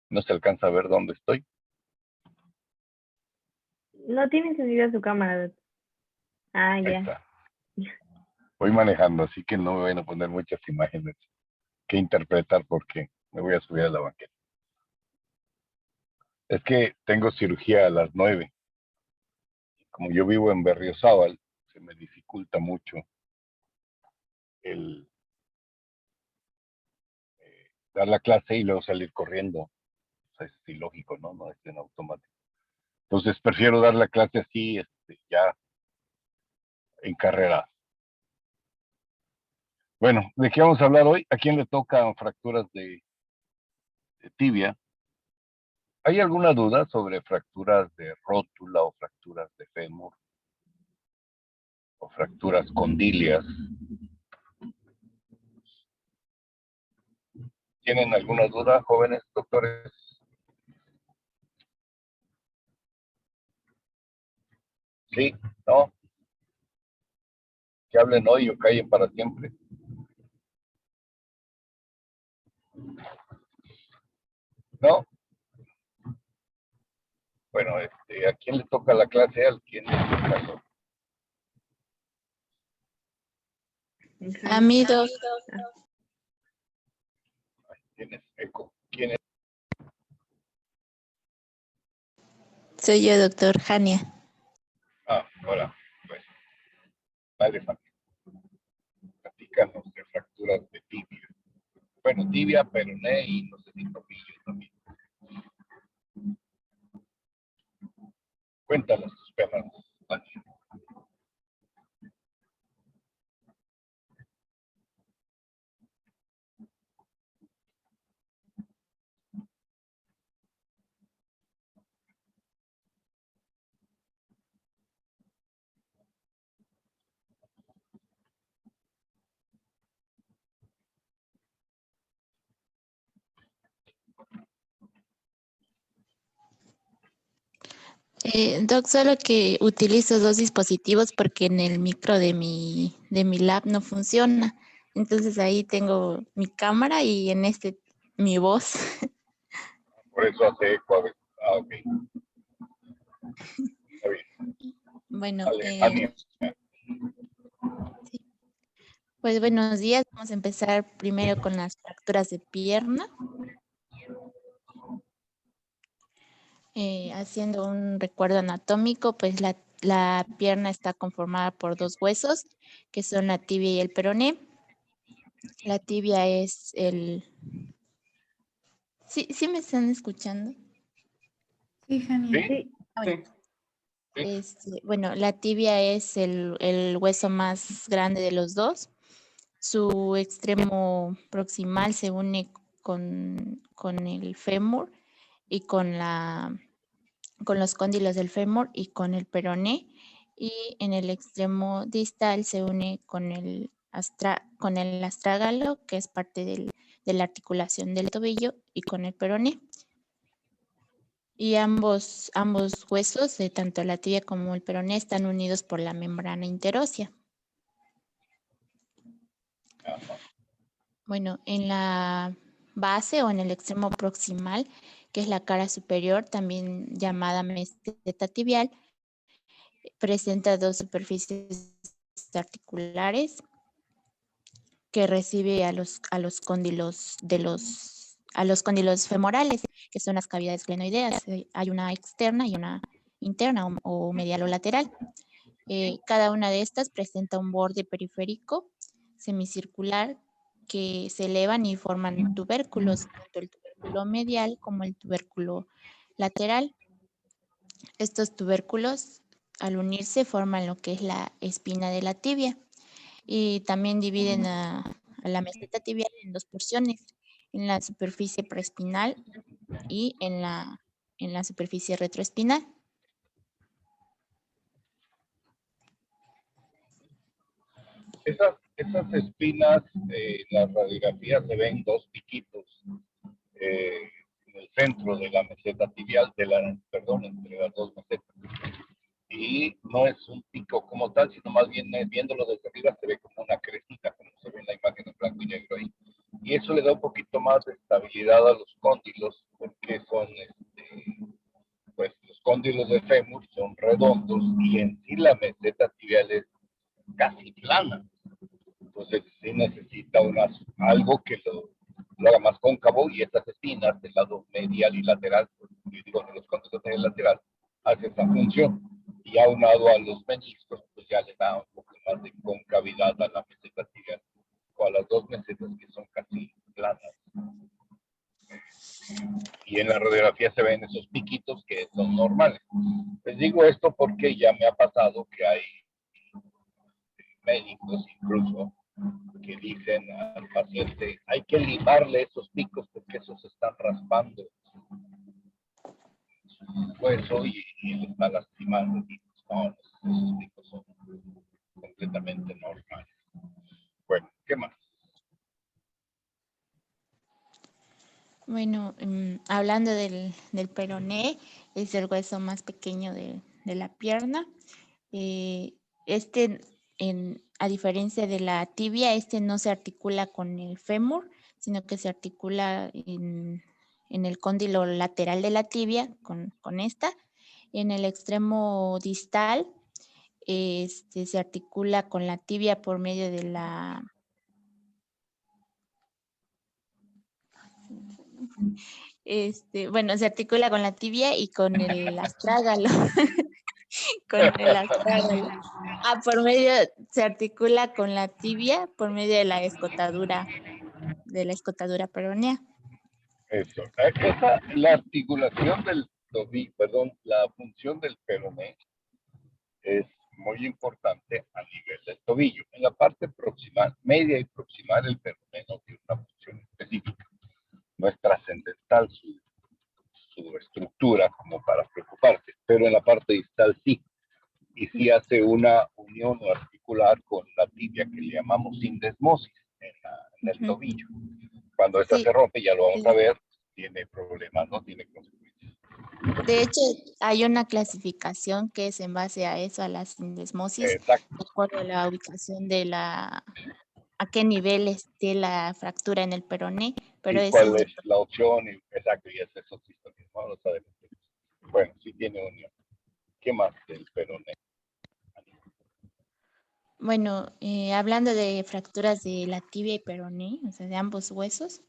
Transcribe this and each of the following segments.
No se alcanza a ver dónde estoy. No tiene encendida su cámara, doctor. Ah, Ahí ya. está. Voy manejando, así que no me van a poner muchas imágenes que interpretar porque me voy a subir a la banqueta. Es que tengo cirugía a las 9. Como yo vivo en Berriozábal, se me dificulta mucho el dar la clase y luego salir corriendo. O sea, es ilógico, ¿no? No es en automático. Entonces prefiero dar la clase así, ya en carrera. Bueno, ¿de qué vamos a hablar hoy? ¿A quién le tocan fracturas de tibia? ¿Hay alguna duda sobre fracturas de rótula o fracturas de fémur o fracturas condilias? ¿Tienen alguna duda, jóvenes doctores? ¿Sí? ¿No? Que hablen hoy o callen para siempre. ¿No? Bueno, ¿a quién le toca la clase? ¿A quién le toca? A mí, dos. ¿Tienes eco? ¿Quién es? Soy yo, doctor Jania. Ah, hola. Pues, dale, Fanny. Platícanos de fracturas de tibia. Bueno, tibia, peroné y no sé si tobillo también. Cuéntanos tus penas, Fanny. Doc, solo que utilizo dos dispositivos porque en el micro de mi lab no funciona. Entonces ahí tengo mi cámara y en mi voz. Por eso hace eco a veces. Ah, ok. Está bien. Bueno, Dale, Fanny. sí. Pues buenos días. Vamos a empezar primero con las fracturas de pierna. Haciendo un recuerdo anatómico, pues la pierna está conformada por dos huesos, que son la tibia y el peroné. La tibia es el... ¿Sí me están escuchando? Sí, Jania. ¿Sí? Bueno, la tibia es el hueso más grande de los dos. Su extremo proximal se une con el fémur y con los cóndilos del fémur y con el peroné. Y en el extremo distal se une con el astrágalo, que es parte de la articulación del tobillo, y con el peroné. Y ambos huesos, tanto la tibia como el peroné, están unidos por la membrana interósea. Bueno, en la base o en el extremo proximal, que es la cara superior, también llamada meseta tibial, presenta dos superficies articulares que recibe a los cóndilos a los cóndilos femorales, que son las cavidades glenoideas. Hay una externa y una interna o medial o lateral. Cada una de estas presenta un borde periférico semicircular que se elevan y forman tubérculos, tanto el tubérculo medial como el tubérculo lateral. Estos tubérculos, al unirse, forman lo que es la espina de la tibia y también dividen a la meseta tibial en dos porciones, en la superficie preespinal y en la superficie retroespinal. Esas espinas, en las radiografías se ven dos piquitos en el centro de la meseta tibial, entre las dos mesetas. Y no es un pico como tal, sino más bien viéndolo desde arriba se ve como una crecita, como se ve en la imagen en blanco y negro ahí. Y eso le da un poquito más de estabilidad a los cóndilos, porque cóndilos de fémur son redondos y en sí la meseta tibial es casi plana. Entonces sí necesita algo que lo haga más cóncavo, y estas espinas del lado medial y lateral, yo digo de los cóndilos medial y lateral, hace esa función. Y aunado a los meniscos, pues ya le da un poco más de concavidad a la meseta tibial, o a las dos mesetas que son casi planas. Y en la radiografía se ven esos piquitos que son normales. Les digo esto porque ya me ha pasado que hay médicos incluso que dicen al paciente, hay que limarle esos picos porque esos están raspando su hueso y le está lastimando. Y no, esos picos son completamente normales. Bueno, ¿qué más? Bueno, hablando del peroné, es el hueso más pequeño de la pierna. Este, a diferencia de la tibia, este no se articula con el fémur, sino que se articula en el cóndilo lateral de la tibia, con esta. En el extremo distal, se articula con la tibia por medio de la... bueno, se articula con la tibia y con el astrágalo. Con el astrágalo. Se articula con la tibia por medio de la escotadura peronea. Eso. La articulación del tobillo, perdón, la función del peroné es muy importante a nivel del tobillo. En la parte proximal, media y proximal, el peroné no tiene una función específica. No es trascendental su estructura como para preocuparse, pero en la parte distal sí. Y sí hace una unión articular con la tibia que le llamamos sindesmosis en el tobillo. Cuando esta se rompe, ya lo vamos a ver, tiene problemas, no tiene consecuencias. De hecho, hay una clasificación que es en base a eso, a la sindesmosis, Exacto. de acuerdo a la ubicación a qué nivel esté la fractura en el peroné, pero ¿Y es cuál es la opción? Exacto, y ese es otro historia, no lo sabemos. Bueno, sí tiene unión. ¿Qué más del peroné? Bueno, hablando de fracturas de la tibia y peroné, o sea, de ambos huesos,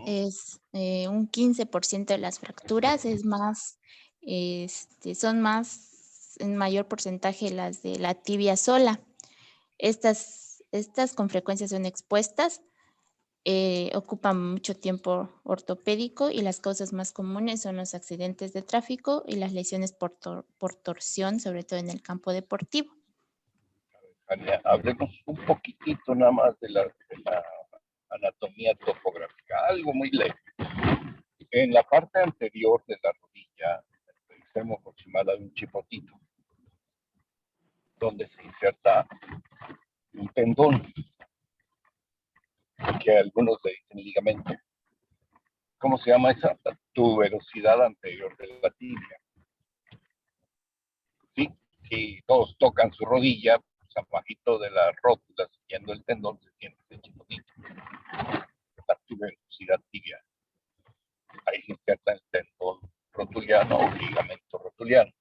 es un 15% de las fracturas, son más, en mayor porcentaje las de la tibia sola. Estas con frecuencia son expuestas, ocupan mucho tiempo ortopédico y las causas más comunes son los accidentes de tráfico y las lesiones por torsión, sobre todo en el campo deportivo. Hablemos un poquitito nada más de la anatomía topográfica, algo muy leve. En la parte anterior de la rodilla, en el extremo proximal, hay un chipotito, donde se inserta un tendón, que algunos le dicen ligamento. ¿Cómo se llama esa? La tuberosidad anterior de la tibia. ¿Sí? Si todos tocan su rodilla, pues abajito de la rótula, siguiendo el tendón, se siente ese chipotito. La tuberosidad tibial. Ahí se inserta el tendón rotuliano o ligamento rotuliano.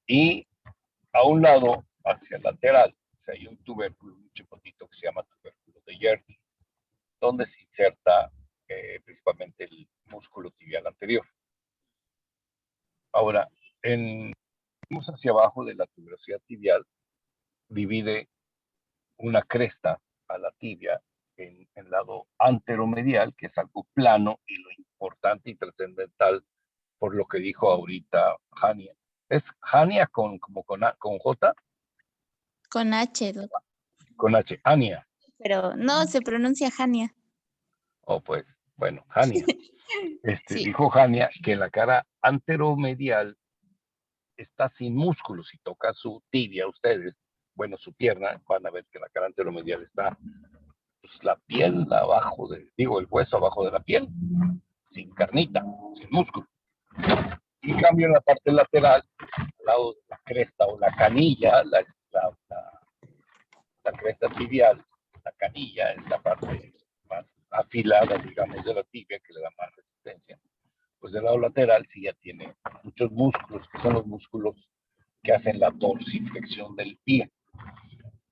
Y a un lado, hacia el lateral, hay un tubérculo, un chipotito que se llama tubérculo de Yerni, donde se inserta principalmente el músculo tibial anterior. Ahora, hacia abajo de la tuberosidad tibial, divide una cresta a la tibia en el lado anteromedial, que es algo plano, y lo importante y trascendental, por lo que dijo ahorita Hania. ¿Es Hania con J? Con H, doctor. Con H, Hania. Pero no, se pronuncia Hania. Oh, pues, bueno, Hania. Sí. Dijo Hania que la cara anteromedial está sin músculos. Si toca su tibia ustedes, bueno, su pierna, van a ver que la cara anteromedial está, pues, la piel abajo el hueso abajo de la piel, sin carnita, sin músculo. En cambio, en la parte lateral, al lado de la cresta o la canilla, la cresta tibial, la canilla es la parte más afilada, digamos, de la tibia, que le da más resistencia. Pues del lado lateral sí ya tiene muchos músculos, que son los músculos que hacen la dorsiflexión del pie,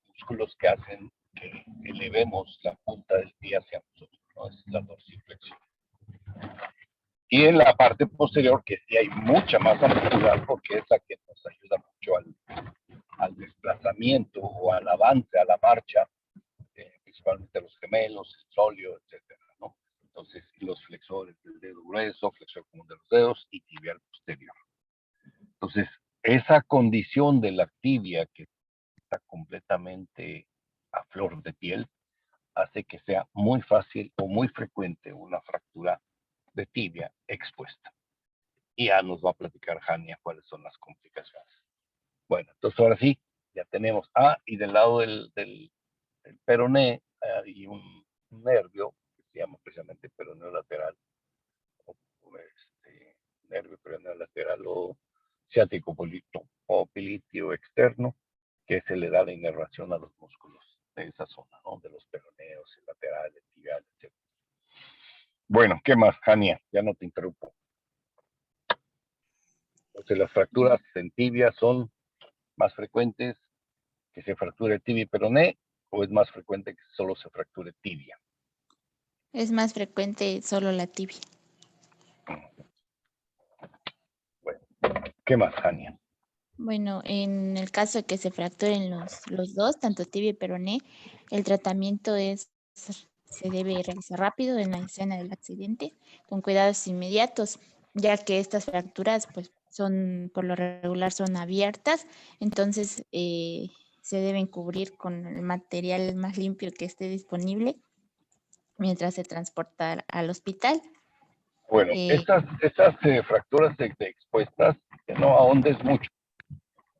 músculos que hacen que elevemos la punta del pie hacia nosotros, ¿no? Es la dorsiflexión. Y en la parte posterior, que sí hay mucha masa muscular, porque es la que nos ayuda mucho al desplazamiento o al avance, a la marcha, principalmente los gemelos, el sóleo, etcétera, ¿no? Entonces, los flexores del dedo grueso, flexor común de los dedos y tibial posterior. Entonces, esa condición de la tibia que está completamente a flor de piel hace que sea muy fácil o muy frecuente una fractura de tibia expuesta. Y ya nos va a platicar Jania cuáles son las complicaciones. Bueno, entonces ahora sí, ya tenemos. Y del lado del peroné hay un nervio que se llama precisamente peroneo lateral, o nervio peroneo lateral o ciático o pilitio externo, que se le da la inervación a los músculos de esa zona, ¿no? De los peroneos, laterales, tibiales, etc. Bueno, ¿qué más, Jania? Ya no te interrumpo. Entonces, las fracturas en tibia son más frecuentes que se fracture tibia y peroné, o es más frecuente que solo se fracture tibia. Es más frecuente solo la tibia. Bueno, ¿qué más, Jania? Bueno, en el caso de que se fracturen los dos, tanto tibia y peroné, el tratamiento se debe realizar rápido en la escena del accidente, con cuidados inmediatos, ya que estas fracturas, pues, por lo regular son abiertas, entonces se deben cubrir con el material más limpio que esté disponible mientras se transporta al hospital. Bueno, estas fracturas expuestas, que no ahondes mucho.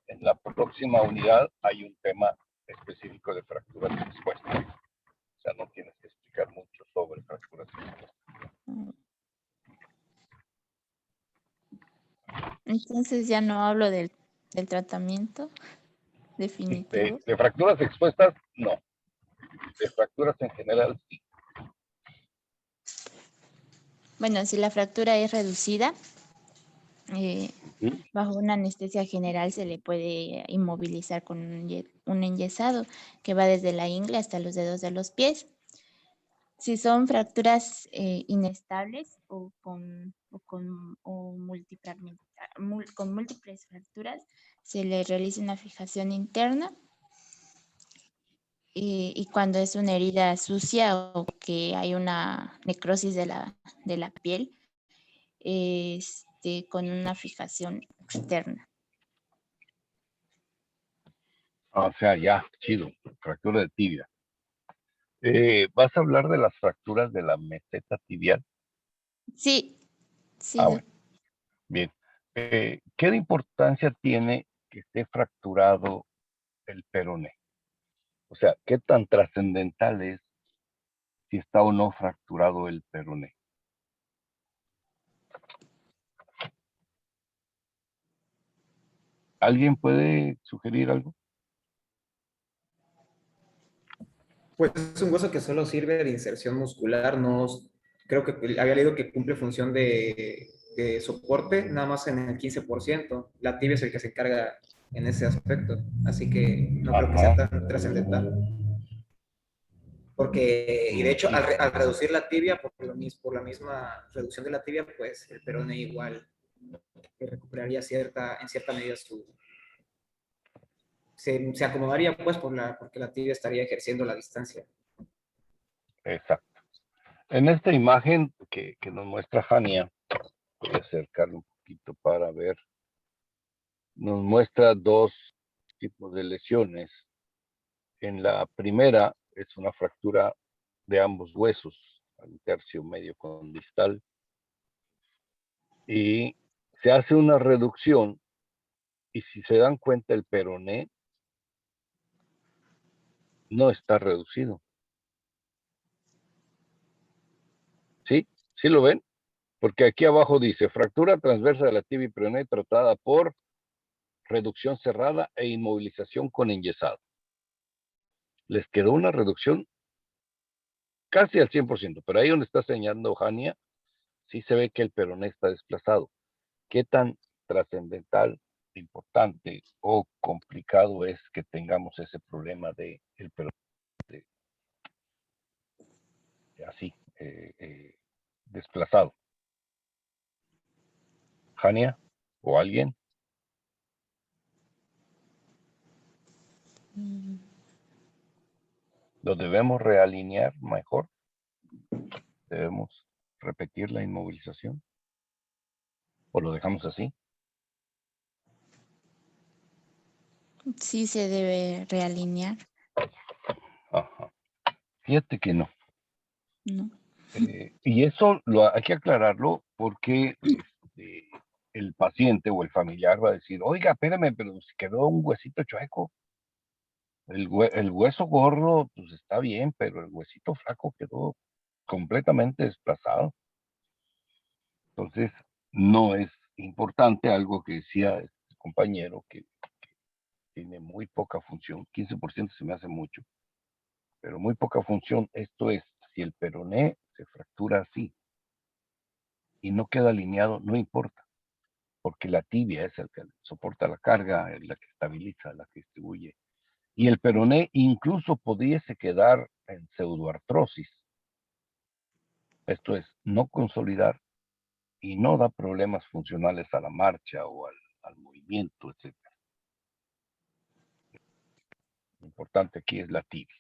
En la próxima unidad hay un tema específico de fracturas expuestas. O sea, no tienes que explicar mucho sobre fracturas expuestas. Entonces ya no hablo del tratamiento definitivo. De fracturas expuestas, no. De fracturas en general, sí. Bueno, si la fractura es reducida, ¿Sí? bajo una anestesia general se le puede inmovilizar con un enyesado que va desde la ingle hasta los dedos de los pies. Si son fracturas inestables con múltiples fracturas, se le realiza una fijación interna. Y cuando es una herida sucia o que hay una necrosis de la piel, con una fijación externa. O sea, ya, chido. Fractura de tibia. ¿Vas a hablar de las fracturas de la meseta tibial? Sí, sí. Bueno, bien. ¿Qué importancia tiene que esté fracturado el peroné? O sea, ¿qué tan trascendental es si está o no fracturado el peroné? ¿Alguien puede sugerir algo? Pues es un hueso que solo sirve de inserción muscular, no creo que había leído que cumple función de soporte nada más en el 15%. La tibia es el que se encarga en ese aspecto, así que no creo que sea tan trascendental. Porque, y de hecho, al reducir la tibia, por la misma reducción de la tibia, pues el peroné igual recuperaría en cierta medida se acomodaría pues porque la tibia estaría ejerciendo la distancia. Exacto. En esta imagen que nos muestra Jania, voy a acercarle un poquito para ver, nos muestra dos tipos de lesiones. En la primera es una fractura de ambos huesos, al tercio medio con distal, y se hace una reducción, y si se dan cuenta el peroné no está reducido. ¿Sí? ¿Sí lo ven? Porque aquí abajo dice, fractura transversa de la tibia y peroné tratada por reducción cerrada e inmovilización con enyesado. Les quedó una reducción casi al 100%, pero ahí donde está señalando Jania, sí se ve que el peroné está desplazado. ¿Qué tan trascendental, importante o complicado es que tengamos ese problema de el peroné así, desplazado? ¿Jania o alguien? Mm, ¿Lo debemos realinear mejor? ¿Debemos repetir la inmovilización? ¿O lo dejamos así? Sí se debe realinear, Ajá. Fíjate que no. ¿no? Y eso hay que aclararlo porque el paciente o el familiar va a decir, oiga, espérame, pero si quedó un huesito chueco. El hueso gordo, pues está bien, pero el huesito flaco quedó completamente desplazado. Entonces, no es importante algo que decía este compañero que tiene muy poca función, 15% se me hace mucho, pero muy poca función. Esto es, si el peroné se fractura así y no queda alineado, no importa, porque la tibia es el que soporta la carga, es la que estabiliza, la que distribuye. Y el peroné incluso pudiese quedar en pseudoartrosis. Esto es, no consolidar y no da problemas funcionales a la marcha o al movimiento, etc. Lo importante aquí es la tibia.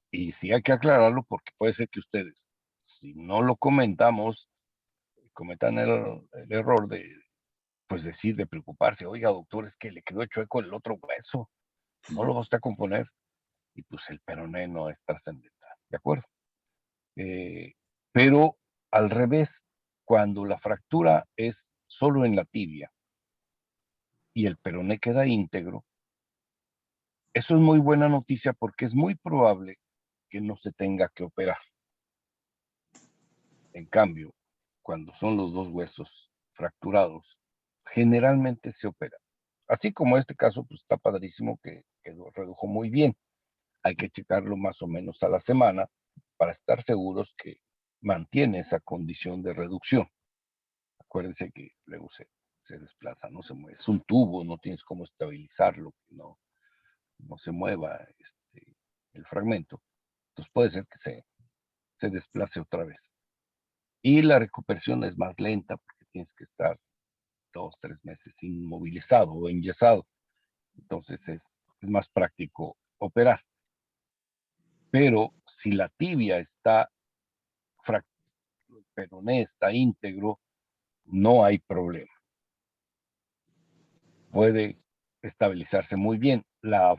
Y sí hay que aclararlo porque puede ser que ustedes, si no lo comentamos, cometan el error de, pues decir, de preocuparse, oiga doctor, es que le quedó chueco el otro hueso, no lo va usted a componer, y pues el peroné no es trascendental, ¿de acuerdo? Pero al revés, cuando la fractura es solo en la tibia y el peroné queda íntegro, eso es muy buena noticia porque es muy probable que no se tenga que operar. En cambio, cuando son los dos huesos fracturados, generalmente se opera. Así como este caso, pues está padrísimo que redujo muy bien. Hay que checarlo más o menos a la semana para estar seguros que mantiene esa condición de reducción. Acuérdense que luego se desplaza, no se mueve. Es un tubo, no tienes cómo estabilizarlo, que no se mueva el fragmento. Entonces puede ser que se desplace otra vez. Y la recuperación es más lenta porque tienes que estar 2, 3 meses inmovilizado o enyesado. Entonces es más práctico operar. Pero si la tibia está fracturada, el peroné está íntegro, no hay problema. Puede estabilizarse muy bien. La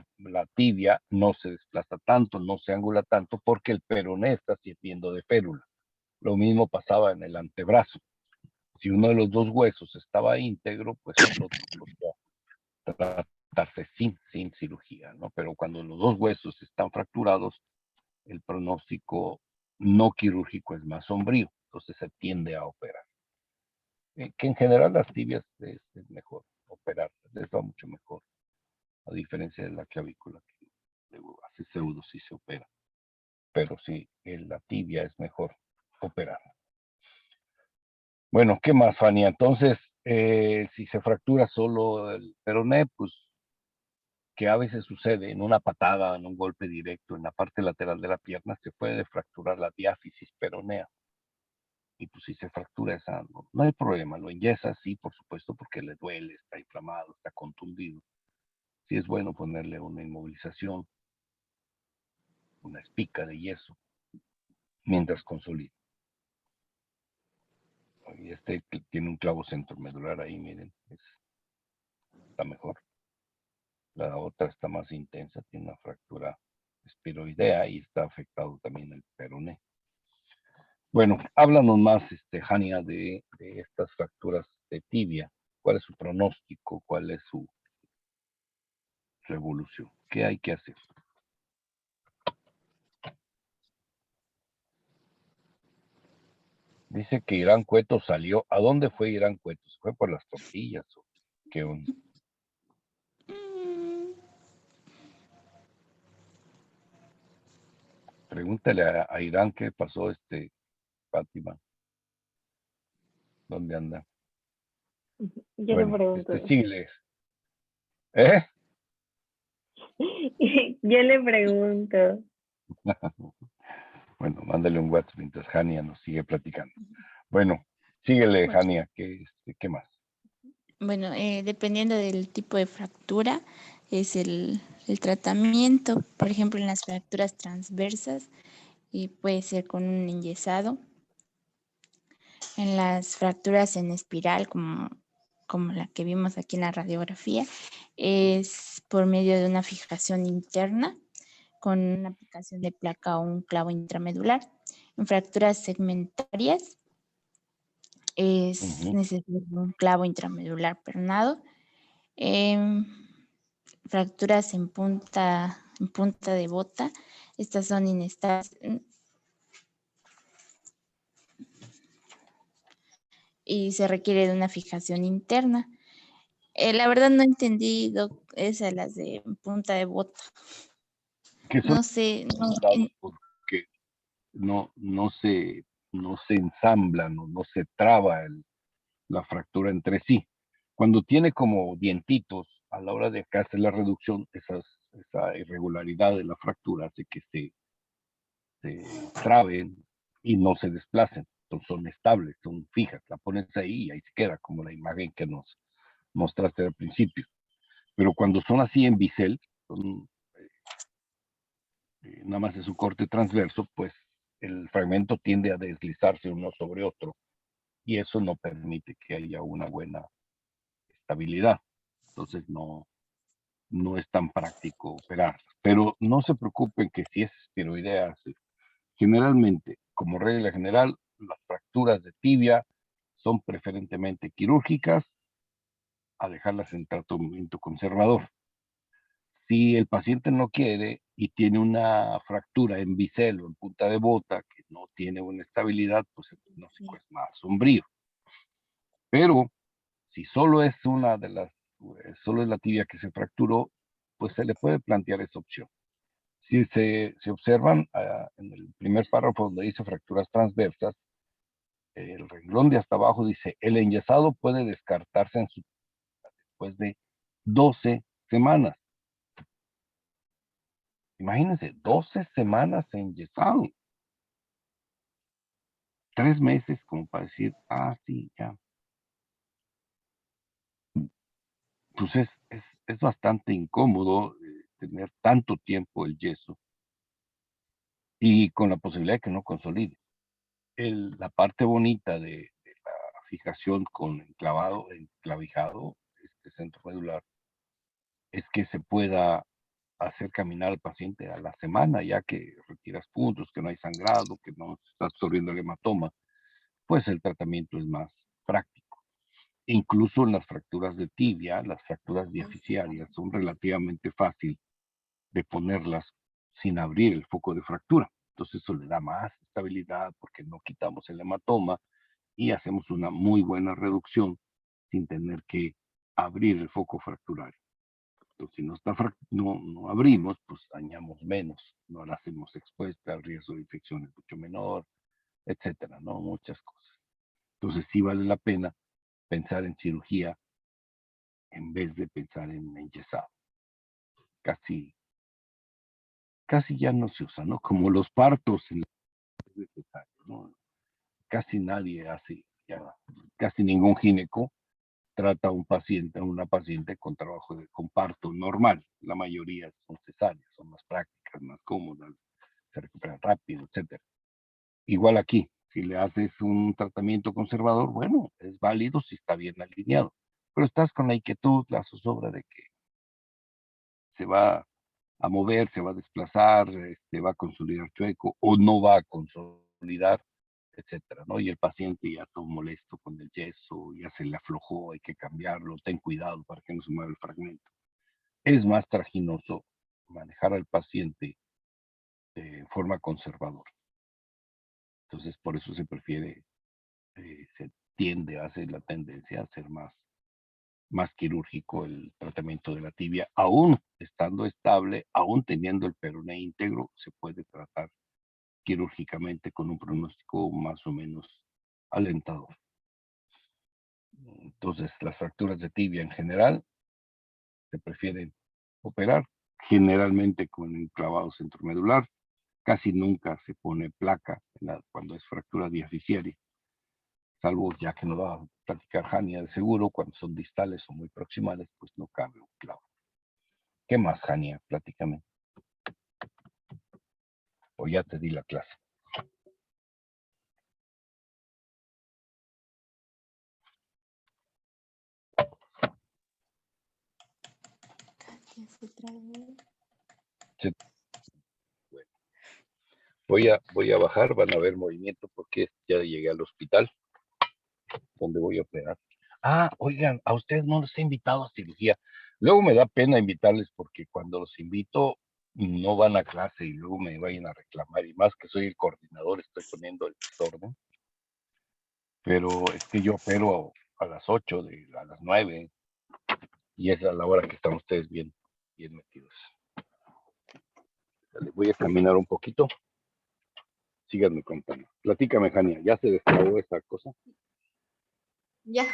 tibia no se desplaza tanto, no se angula tanto porque el peroné está sirviendo de férula. Lo mismo pasaba en el antebrazo. Si uno de los dos huesos estaba íntegro, pues el otro podía tratarse sin cirugía, ¿no? Pero cuando los dos huesos están fracturados, el pronóstico no quirúrgico es más sombrío, entonces se tiende a operar. Que en general las tibias es mejor operar, les va mucho mejor, a diferencia de la clavícula que luego hace pseudo si se opera. Pero sí, en la tibia es mejor operar. Bueno, ¿qué más, Fania? Entonces, si se fractura solo el peroné, pues que a veces sucede en una patada, en un golpe directo en la parte lateral de la pierna, se puede fracturar la diáfisis peronea. Y pues si se fractura esa, no hay problema, lo enyesa, sí, por supuesto, porque le duele, está inflamado, está contundido. Sí es bueno ponerle una inmovilización, una espica de yeso, mientras consolida. Y tiene un clavo centromedular ahí, miren, está mejor. La otra está más intensa, tiene una fractura espiroidea y está afectado también el peroné. Bueno, háblanos más, Jania, de estas fracturas de tibia. ¿Cuál es su pronóstico? ¿Cuál es su evolución? ¿Qué hay que hacer? Dice que Irán Cueto salió. ¿A dónde fue Irán Cueto? ¿Se fue por las tortillas o qué onda? Mm, Pregúntale a Irán qué pasó, Fátima. ¿Dónde anda? Yo Bueno, le pregunto. síguele. ¿Eh? Yo le pregunto. Bueno, mándale un WhatsApp mientras Jania nos sigue platicando. Bueno, síguele, Bueno, Jania, ¿qué más? bueno, dependiendo del tipo de fractura, es el tratamiento. Por ejemplo, en las fracturas transversas, y puede ser con un enyesado. En las fracturas en espiral, como la que vimos aquí en la radiografía, es por medio de una fijación interna con una aplicación de placa o un clavo intramedular. En fracturas segmentarias es Ujú. necesario un clavo intramedular pernado. En fracturas en punta de bota, estas son inestables y se requiere de una fijación interna. La verdad no he entendido esas, las de punta de bota. Que son No sé, no, dados porque no se ensamblan o no se traba la fractura entre sí. Cuando tiene como dientitos, a la hora de hacer la reducción, esa irregularidad de la fractura hace que se traben y no se desplacen. Entonces son estables, son fijas. La pones ahí y ahí se queda, como la imagen que nos mostraste al principio. Pero cuando son así en bisel, son, nada más es un corte transverso, pues el fragmento tiende a deslizarse uno sobre otro y eso no permite que haya una buena estabilidad. Entonces no es tan práctico operar. Pero no se preocupen que si es esteroidea, generalmente, como regla general, las fracturas de tibia son preferentemente quirúrgicas a dejarlas en tratamiento conservador. Si el paciente no quiere y tiene una fractura en bisel o en punta de bota que no tiene una estabilidad, pues el diagnóstico es más sombrío. Pero si solo es solo es la tibia que se fracturó, pues se le puede plantear esa opción. Si se observan en el primer párrafo donde dice fracturas transversas, el renglón de hasta abajo dice, el enyesado puede descartarse después de 12 semanas. Imagínense, 12 semanas enyesado. 3 meses como para decir, sí, ya. Pues es bastante incómodo tener tanto tiempo el yeso y con la posibilidad de que no consolide. La parte bonita de la fijación con enclavijado, este centro medular, es que se pueda hacer caminar al paciente a la semana, ya que retiras puntos, que no hay sangrado, que no se está absorbiendo el hematoma, pues el tratamiento es más práctico. Incluso en las fracturas de tibia, las fracturas diaficiarias son relativamente fácil de ponerlas sin abrir el foco de fractura. Entonces eso le da más estabilidad porque no quitamos el hematoma y hacemos una muy buena reducción sin tener que abrir el foco fracturario. Entonces, si no abrimos, pues dañamos menos, no la hacemos expuesta, el riesgo de infección es mucho menor, etcétera, ¿no? Muchas cosas. Entonces, sí vale la pena pensar en cirugía en vez de pensar en enyesado. Casi, casi ya no se usa, ¿no? Como los partos en es necesario, ¿no? Casi nadie hace, ya, casi ningún gineco trata a una paciente con trabajo de comparto normal. La mayoría son cesáreas, son más prácticas, más cómodas, se recuperan rápido, etcétera. Igual aquí, si le haces un tratamiento conservador, bueno, es válido si está bien alineado, pero estás con la inquietud, la zozobra de que se va a mover, se va a desplazar, va a consolidar chueco o no va a consolidar, etcétera, ¿no? Y el paciente ya todo molesto con el yeso, ya se le aflojó, hay que cambiarlo, ten cuidado para que no se mueva el fragmento. Es más traginoso manejar al paciente de forma conservadora. Entonces, por eso se prefiere, se tiende a hacer la tendencia a ser más quirúrgico el tratamiento de la tibia, aún estando estable, aún teniendo el peroné íntegro, se puede tratar quirúrgicamente con un pronóstico más o menos alentador. Entonces, las fracturas de tibia en general se prefieren operar, generalmente con el clavado centromedular. Casi nunca se pone placa cuando es fractura diaficiaria, salvo ya que nos va a platicar Jania de seguro, cuando son distales o muy proximales, pues no cabe un clavo. ¿Qué más, Jania? Platícame. O ya te di la clase. Bueno, voy a bajar, van a ver movimiento porque ya llegué al hospital donde voy a operar. Ah, oigan, a ustedes no les he invitado a cirugía. Luego me da pena invitarles porque cuando los invito no van a clase y luego me vayan a reclamar. Y más que soy el coordinador, estoy poniendo el desorden. Pero es que yo opero a las 8, a las 9, y es a la hora que están ustedes bien metidos. Les voy a caminar un poquito. Síganme contando. Platícame, Jania, ¿ya se destrabó esa cosa? Ya.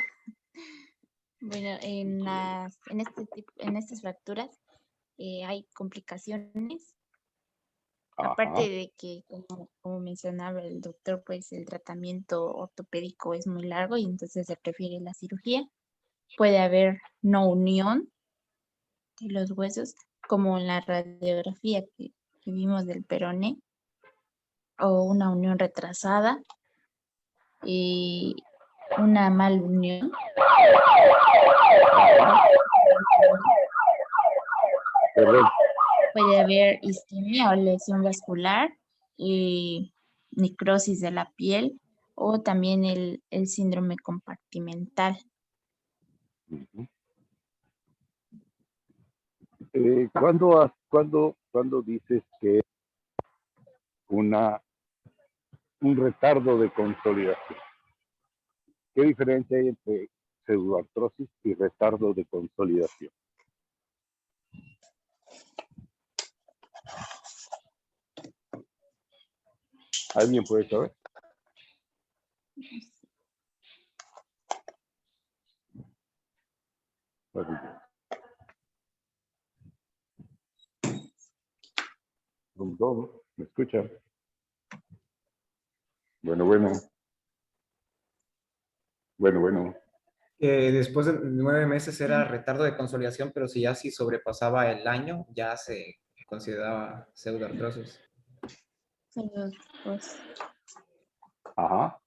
Bueno, en estas fracturas hay complicaciones. Aparte Ajá. de que, como mencionaba el doctor, pues el tratamiento ortopédico es muy largo y entonces se prefiere la cirugía. Puede haber no unión de los huesos, como en la radiografía que vimos del peroné, o una unión retrasada y una mal unión. Perdón. Puede haber isquemia o lesión vascular y necrosis de la piel o también el síndrome compartimental. Uh-huh. ¿Cuándo dices que es un retardo de consolidación? ¿Qué diferencia hay entre pseudoartrosis y retardo de consolidación? ¿Alguien puede saber? ¿Me escuchan? Bueno. Después de 9 meses era retardo de consolidación, pero si ya sobrepasaba el año, ya se consideraba pseudoartrosis. Pues, Ajá.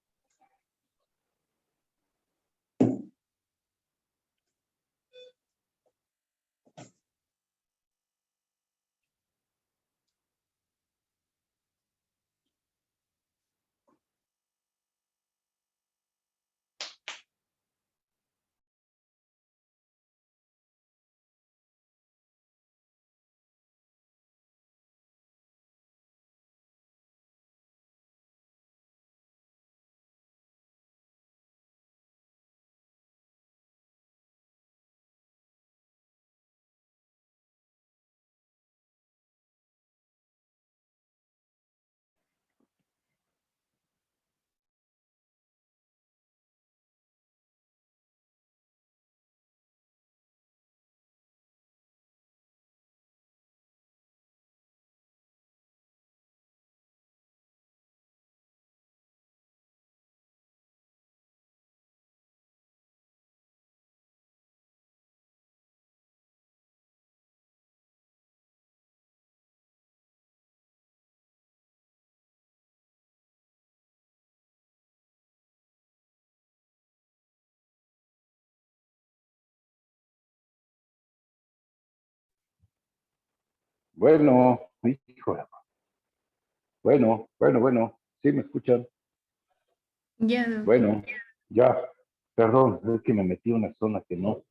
Bueno, hijo. Bueno. ¿Sí me escuchan? Ya, doctor. Bueno, ya. Perdón, es que me metí en una zona que no.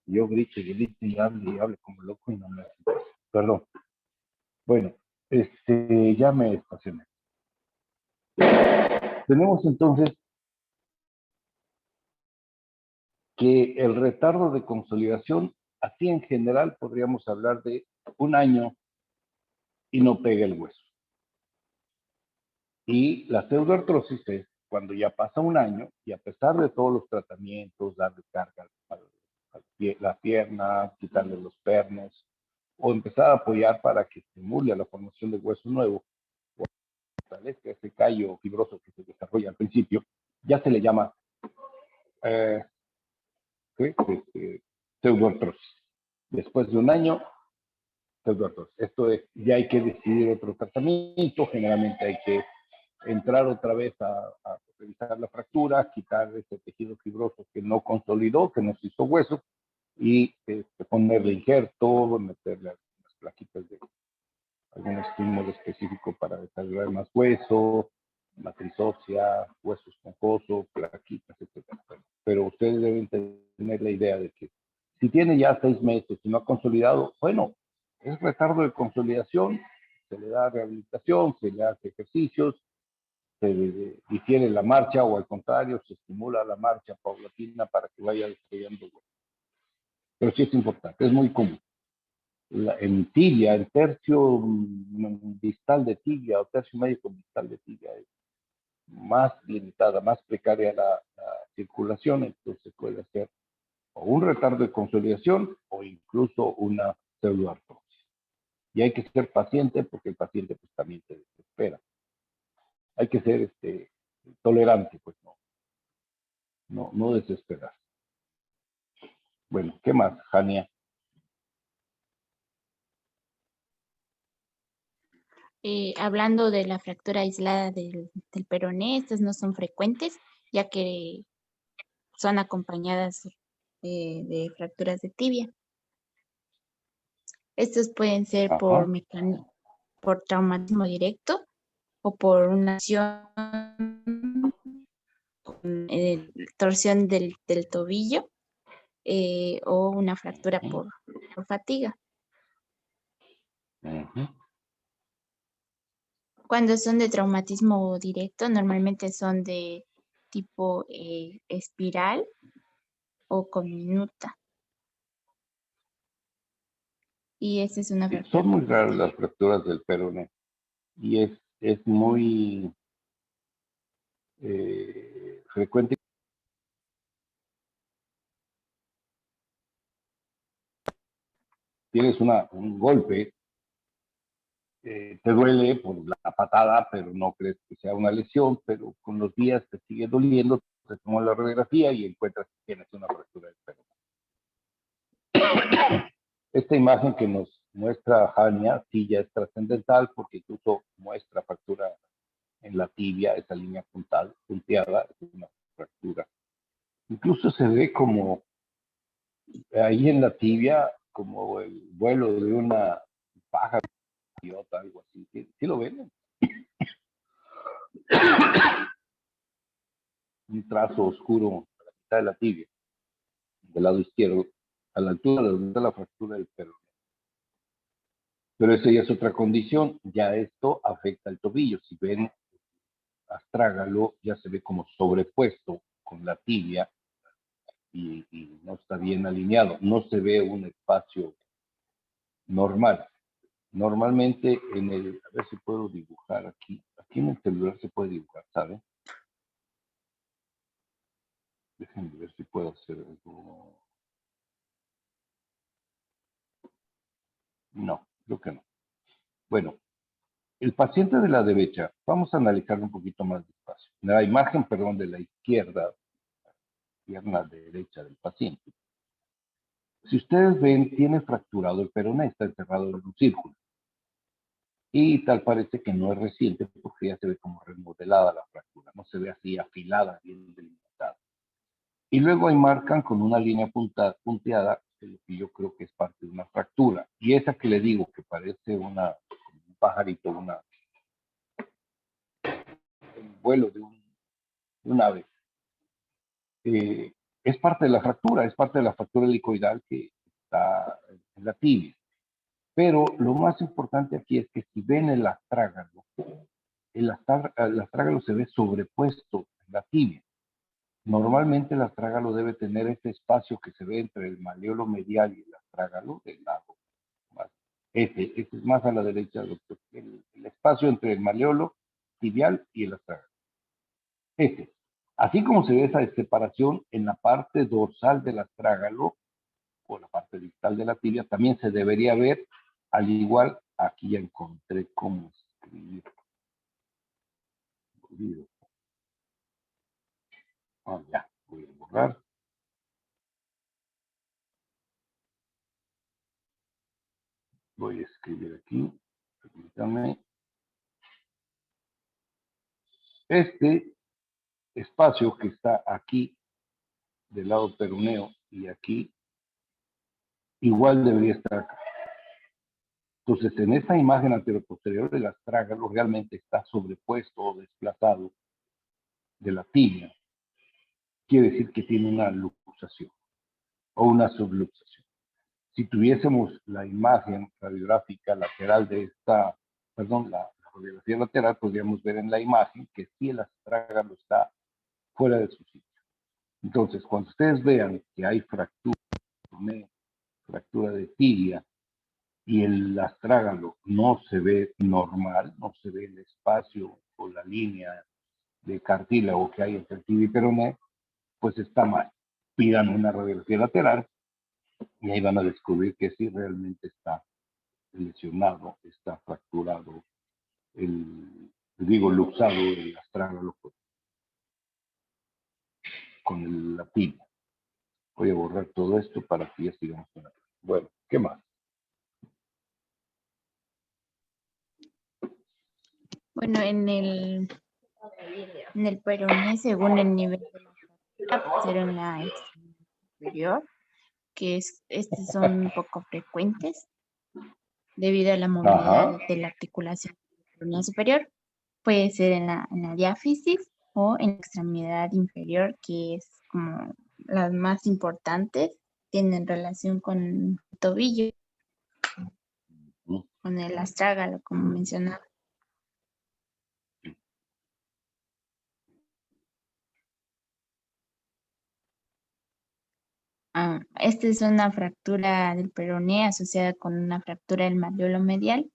Yo grite y hable como loco y no me hace caso. Perdón. Bueno, ya me estacioné. Tenemos entonces que el retardo de consolidación, así en general podríamos hablar de un año y no pega el hueso. Y la pseudoartrosis es cuando ya pasa un año y a pesar de todos los tratamientos, darle carga a la pierna, quitarle los pernos, o empezar a apoyar para que estimule a la formación de hueso nuevo, o fortalezca ese callo fibroso que se desarrolla al principio, ya se le llama pseudoartrosis. Después de un año, pseudoartrosis. Esto es, ya hay que decidir otro tratamiento, generalmente hay que entrar otra vez a revisar la fractura, quitar ese tejido fibroso que no consolidó, que nos hizo hueso, y ponerle injerto, meterle algunas plaquitas de algún estímulo específico para desarrollar más hueso, matriz ósea, hueso esponjoso, plaquitas, etc. Pero ustedes deben tener la idea de que si tiene ya 6 meses y no ha consolidado, bueno, es retardo de consolidación, se le da rehabilitación, se le hace ejercicios, se difiere la marcha o al contrario, se estimula la marcha paulatina para que vaya desarrollando hueso. Pero sí es importante, es muy común. En tibia, el tercio distal de tibia o tercio médico distal de tibia es más limitada, más precaria la circulación, entonces puede ser o un retardo de consolidación o incluso una pseudoartrosis. Y hay que ser paciente porque el paciente pues también se desespera. Hay que ser tolerante, pues no desesperar. Bueno, ¿qué más, Jania? Hablando de la fractura aislada del peroné, estas no son frecuentes, ya que son acompañadas de fracturas de tibia. Estos pueden ser Ajá. por traumatismo directo o por una acción con torsión del tobillo o una fractura por fatiga. Uh-huh. Cuando son de traumatismo directo, normalmente son de tipo espiral o con minuta. Y esa es una fractura Son muy por raras fatiga. las fracturas del peroné y es muy frecuente. Tienes un golpe, te duele por la patada, pero no crees que sea una lesión, pero con los días te sigue doliendo, te tomas la radiografía y encuentras que tienes una fractura del peroné. Esta imagen que nos muestra Jania sí ya es trascendental porque incluso muestra fractura en la tibia, esa línea punteada, es una fractura. Incluso se ve como ahí en la tibia, como el vuelo de una pájaro, algo así. ¿Sí lo ven? Un trazo oscuro a la mitad de la tibia, del lado izquierdo, a la altura de donde está la fractura del peroné. Pero eso ya es otra condición, ya esto afecta al tobillo. Si ven astrágalo, ya se ve como sobrepuesto con la tibia y no está bien alineado, no se ve un espacio normal. Normalmente a ver si puedo dibujar aquí en el celular se puede dibujar, ¿saben? Déjenme ver si puedo hacer algo. No, creo que no. Bueno, el paciente de la derecha, vamos a analizarlo un poquito más despacio. La imagen, perdón, de la izquierda, pierna derecha del paciente. Si ustedes ven, tiene fracturado el peroné, está encerrado en un círculo. Y tal parece que no es reciente porque ya se ve como remodelada la fractura, no se ve así afilada, bien delimitada. Y luego ahí marcan con una línea punteada, que yo creo que es parte de una fractura. Y esa que le digo que parece un pajarito, el vuelo de un ave, es parte de la fractura, es parte de la fractura helicoidal que está en la tibia. Pero lo más importante aquí es que si ven el astrágalo se ve sobrepuesto en la tibia. Normalmente el astrágalo debe tener este espacio que se ve entre el maleolo medial y el astrágalo del lado. Este es más a la derecha, doctor. El espacio entre el maleolo tibial y el astrágalo. Así como se ve esa separación en la parte dorsal del astrágalo o la parte distal de la tibia, también se debería ver, al igual, aquí ya encontré cómo escribir. Ya, voy a borrar. Voy a escribir aquí, permítanme. Este espacio que está aquí, del lado peroneo, y aquí, igual debería estar acá. Entonces, en esta imagen anteroposterior, el astrágalo realmente está sobrepuesto o desplazado de la tibia. Quiere decir que tiene una luxación o una subluxación. Si tuviésemos la imagen radiográfica lateral de esta, perdón, la radiografía lateral, podríamos ver en la imagen que sí el astrágalo está fuera de su sitio. Entonces, cuando ustedes vean que hay fractura de tibia, y el astrágalo no se ve normal, no se ve el espacio o la línea de cartílago que hay entre tibia y peroné, pues está mal. Pidan una radiografía lateral y ahí van a descubrir que sí realmente está lesionado, está fracturado, luxado el astrágalo con la tibia. Voy a borrar todo esto para que ya sigamos con la. Bueno, ¿qué más? Bueno, en el peroné, según el nivel de la fractura, pues era en la extremidad superior, que estos son un poco frecuentes debido a la movilidad Ajá. de la articulación peronea superior. Puede ser en la diáfisis o en la extremidad inferior, que es como las más importantes, tienen relación con el tobillo, con el astrágalo, como mencionaba. Esta es una fractura del peroné asociada con una fractura del malleolo medial.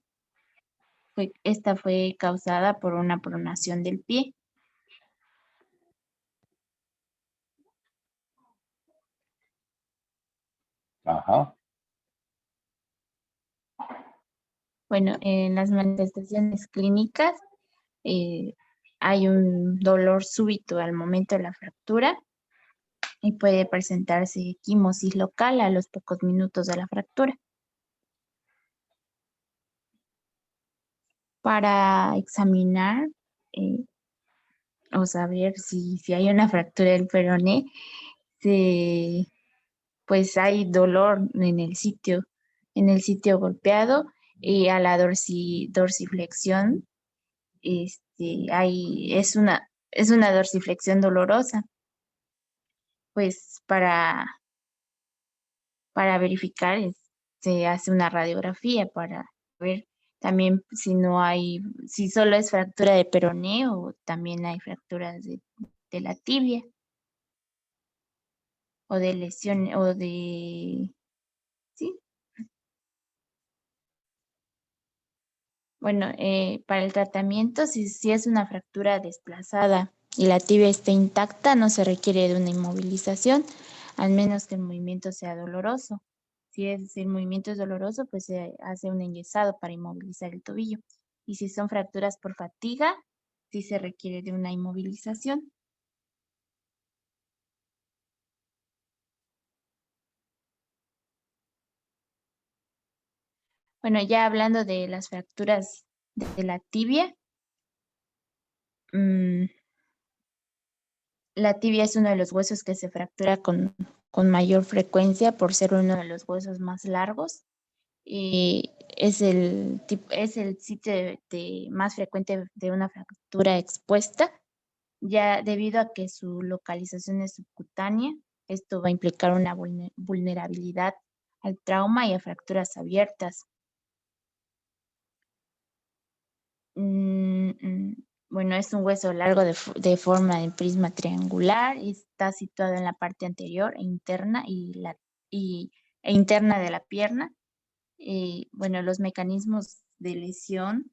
Esta fue causada por una pronación del pie. Ajá. Bueno, en las manifestaciones clínicas hay un dolor súbito al momento de la fractura y puede presentarse equimosis local a los pocos minutos de la fractura. Para examinar o saber si hay una fractura del peroné, pues hay dolor en el sitio golpeado y a la dorsiflexión es una dorsiflexión dolorosa. Pues para verificar se hace una radiografía para ver también si solo es fractura de peroné o también hay fracturas de la tibia o de lesión o de, sí. Bueno, para el tratamiento, si es una fractura desplazada y la tibia está intacta, no se requiere de una inmovilización, al menos que el movimiento sea doloroso. Si el movimiento es doloroso, pues se hace un enyesado para inmovilizar el tobillo. Y si son fracturas por fatiga, sí se requiere de una inmovilización. Bueno, ya hablando de las fracturas de la tibia, la tibia es uno de los huesos que se fractura con mayor frecuencia por ser uno de los huesos más largos. Y es el sitio más frecuente de una fractura expuesta, ya debido a que su localización es subcutánea. Esto va a implicar una vulnerabilidad al trauma y a fracturas abiertas. Bueno, es un hueso largo de forma de prisma triangular y está situado en la parte anterior e interna e interna de la pierna. Bueno, los mecanismos de lesión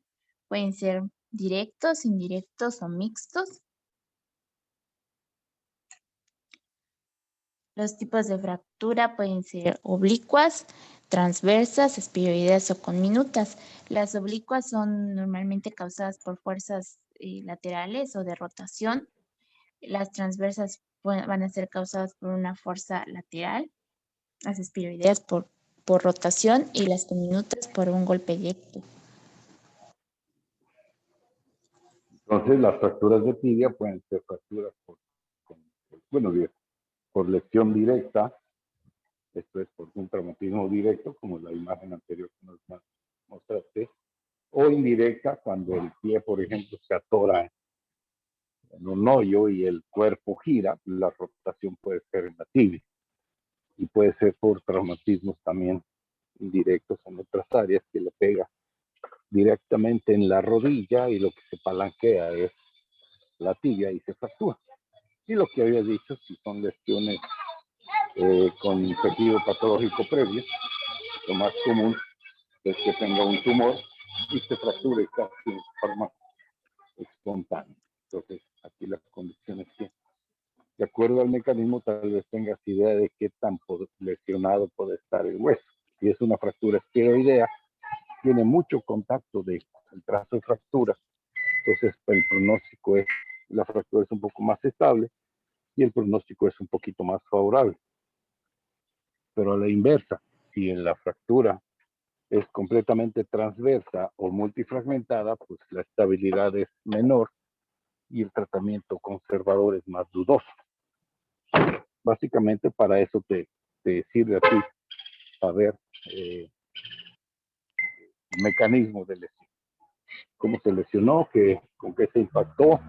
pueden ser directos, indirectos o mixtos. Los tipos de fractura pueden ser oblicuas, transversas, espiroideas o conminutas. Las oblicuas son normalmente causadas por fuerzas laterales o de rotación. Las transversas van a ser causadas por una fuerza lateral. Las espiroideas por rotación y las conminutas por un golpe directo. Entonces, las fracturas de tibia pueden ser fracturas por lesión directa, esto es por un traumatismo directo, como la imagen anterior que nos mostraste, o indirecta, cuando el pie, por ejemplo, se atora en un hoyo y el cuerpo gira, la rotación puede ser en la tibia. Y puede ser por traumatismos también indirectos en otras áreas, que le pega directamente en la rodilla y lo que se palanquea es la tibia y se fractura. Y lo que había dicho, si son lesiones con tejido patológico previo, lo más común es que tenga un tumor y se fracture casi en forma espontánea. Entonces, aquí las condiciones que, de acuerdo al mecanismo, tal vez tengas idea de qué tan lesionado puede estar el hueso. Si es una fractura esferoidea, tiene mucho contacto del trazo de fractura, entonces el pronóstico es, la fractura es un poco más estable y el pronóstico es un poquito más favorable. Pero a la inversa, si en la fractura es completamente transversa o multifragmentada, pues la estabilidad es menor y el tratamiento conservador es más dudoso. Básicamente para eso te sirve a ti saber el mecanismo de lesión, cómo se lesionó, con qué se impactó,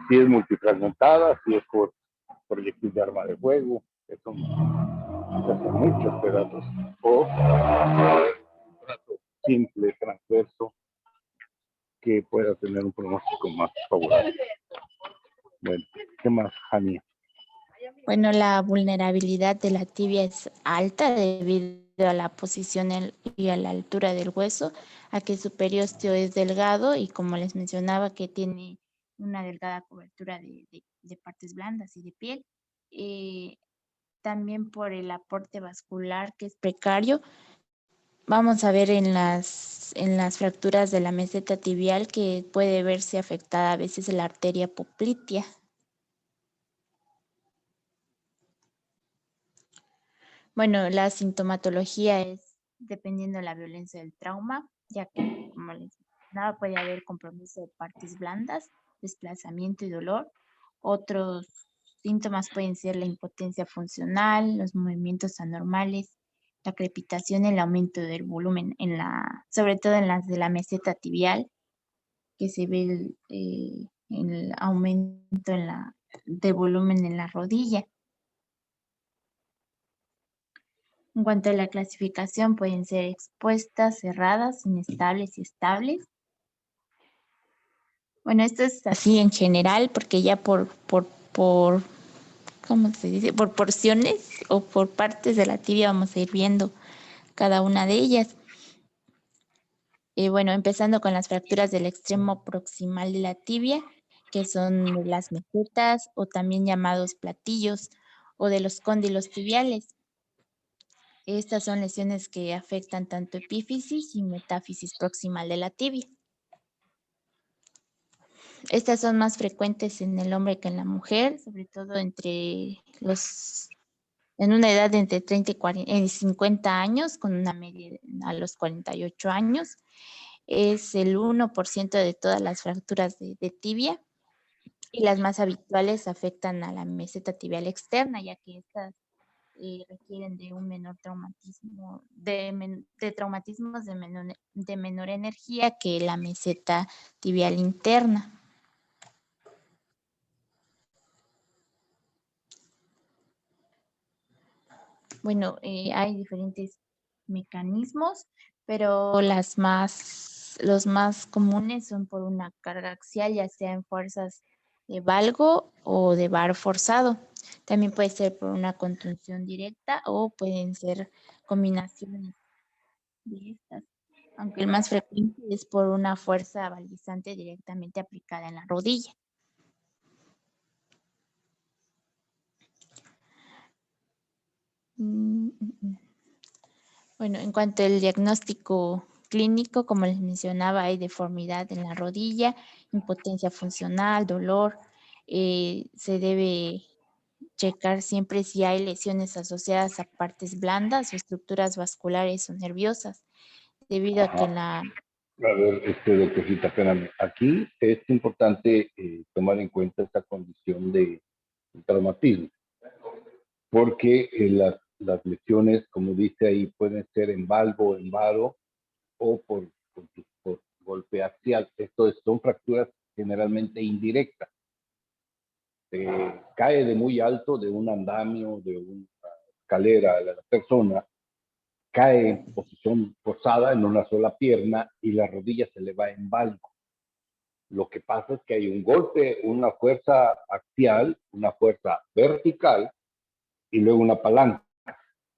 si es multifragmentada, si es por proyectil de arma de fuego, que son muchos pedazos, o un trato simple, transverso, que pueda tener un pronóstico más favorable. Bueno, ¿qué más, Jania? Bueno, la vulnerabilidad de la tibia es alta debido a la posición y a la altura del hueso, a que su periósteo es delgado y, como les mencionaba, que tiene una delgada cobertura de partes blandas y de piel. También por el aporte vascular, que es precario. Vamos a ver en las fracturas de la meseta tibial que puede verse afectada a veces la arteria poplitea. Bueno, la sintomatología es dependiendo de la violencia del trauma, ya que, como les mencionaba, puede haber compromiso de partes blandas, desplazamiento y dolor. Otros síntomas pueden ser la impotencia funcional, los movimientos anormales, la crepitación, el aumento del volumen sobre todo en las de la meseta tibial, que se ve el aumento de volumen en la rodilla. En cuanto a la clasificación, pueden ser expuestas, cerradas, inestables y estables. Bueno, esto es así en general, porque ya ¿cómo se dice? Por porciones o por partes de la tibia vamos a ir viendo cada una de ellas. Bueno, empezando con las fracturas del extremo proximal de la tibia, que son las mesetas o también llamados platillos, o de los cóndilos tibiales. Estas son lesiones que afectan tanto epífisis y metáfisis proximal de la tibia. Estas son más frecuentes en el hombre que en la mujer, sobre todo en una edad de entre 30 y 50 años, con una media a los 48 años. Es el 1% de todas las fracturas de tibia, y las más habituales afectan a la meseta tibial externa, ya que estas requieren de un menor traumatismo, de traumatismos de menor energía que la meseta tibial interna. Bueno, hay diferentes mecanismos, pero los más comunes son por una carga axial, ya sea en fuerzas de valgo o de bar forzado. También puede ser por una contunción directa o pueden ser combinaciones de estas, aunque el más frecuente es por una fuerza valgizante directamente aplicada en la rodilla. Mm, mm, mm. Bueno, en cuanto al diagnóstico clínico, como les mencionaba, hay deformidad en la rodilla, impotencia funcional, dolor. Se debe checar siempre si hay lesiones asociadas a partes blandas o estructuras vasculares o nerviosas, debido a que Ajá. A ver, doctorcita, espérame. Aquí es importante tomar en cuenta esta condición de traumatismo, porque las lesiones, como dice ahí, pueden ser en valgo, en varo o por golpe axial. Esto son fracturas generalmente indirectas. Cae de muy alto de un andamio, de una escalera, la persona cae en posición posada en una sola pierna y la rodilla se le va en valgo. Lo que pasa es que hay un golpe, una fuerza axial, una fuerza vertical y luego una palanca.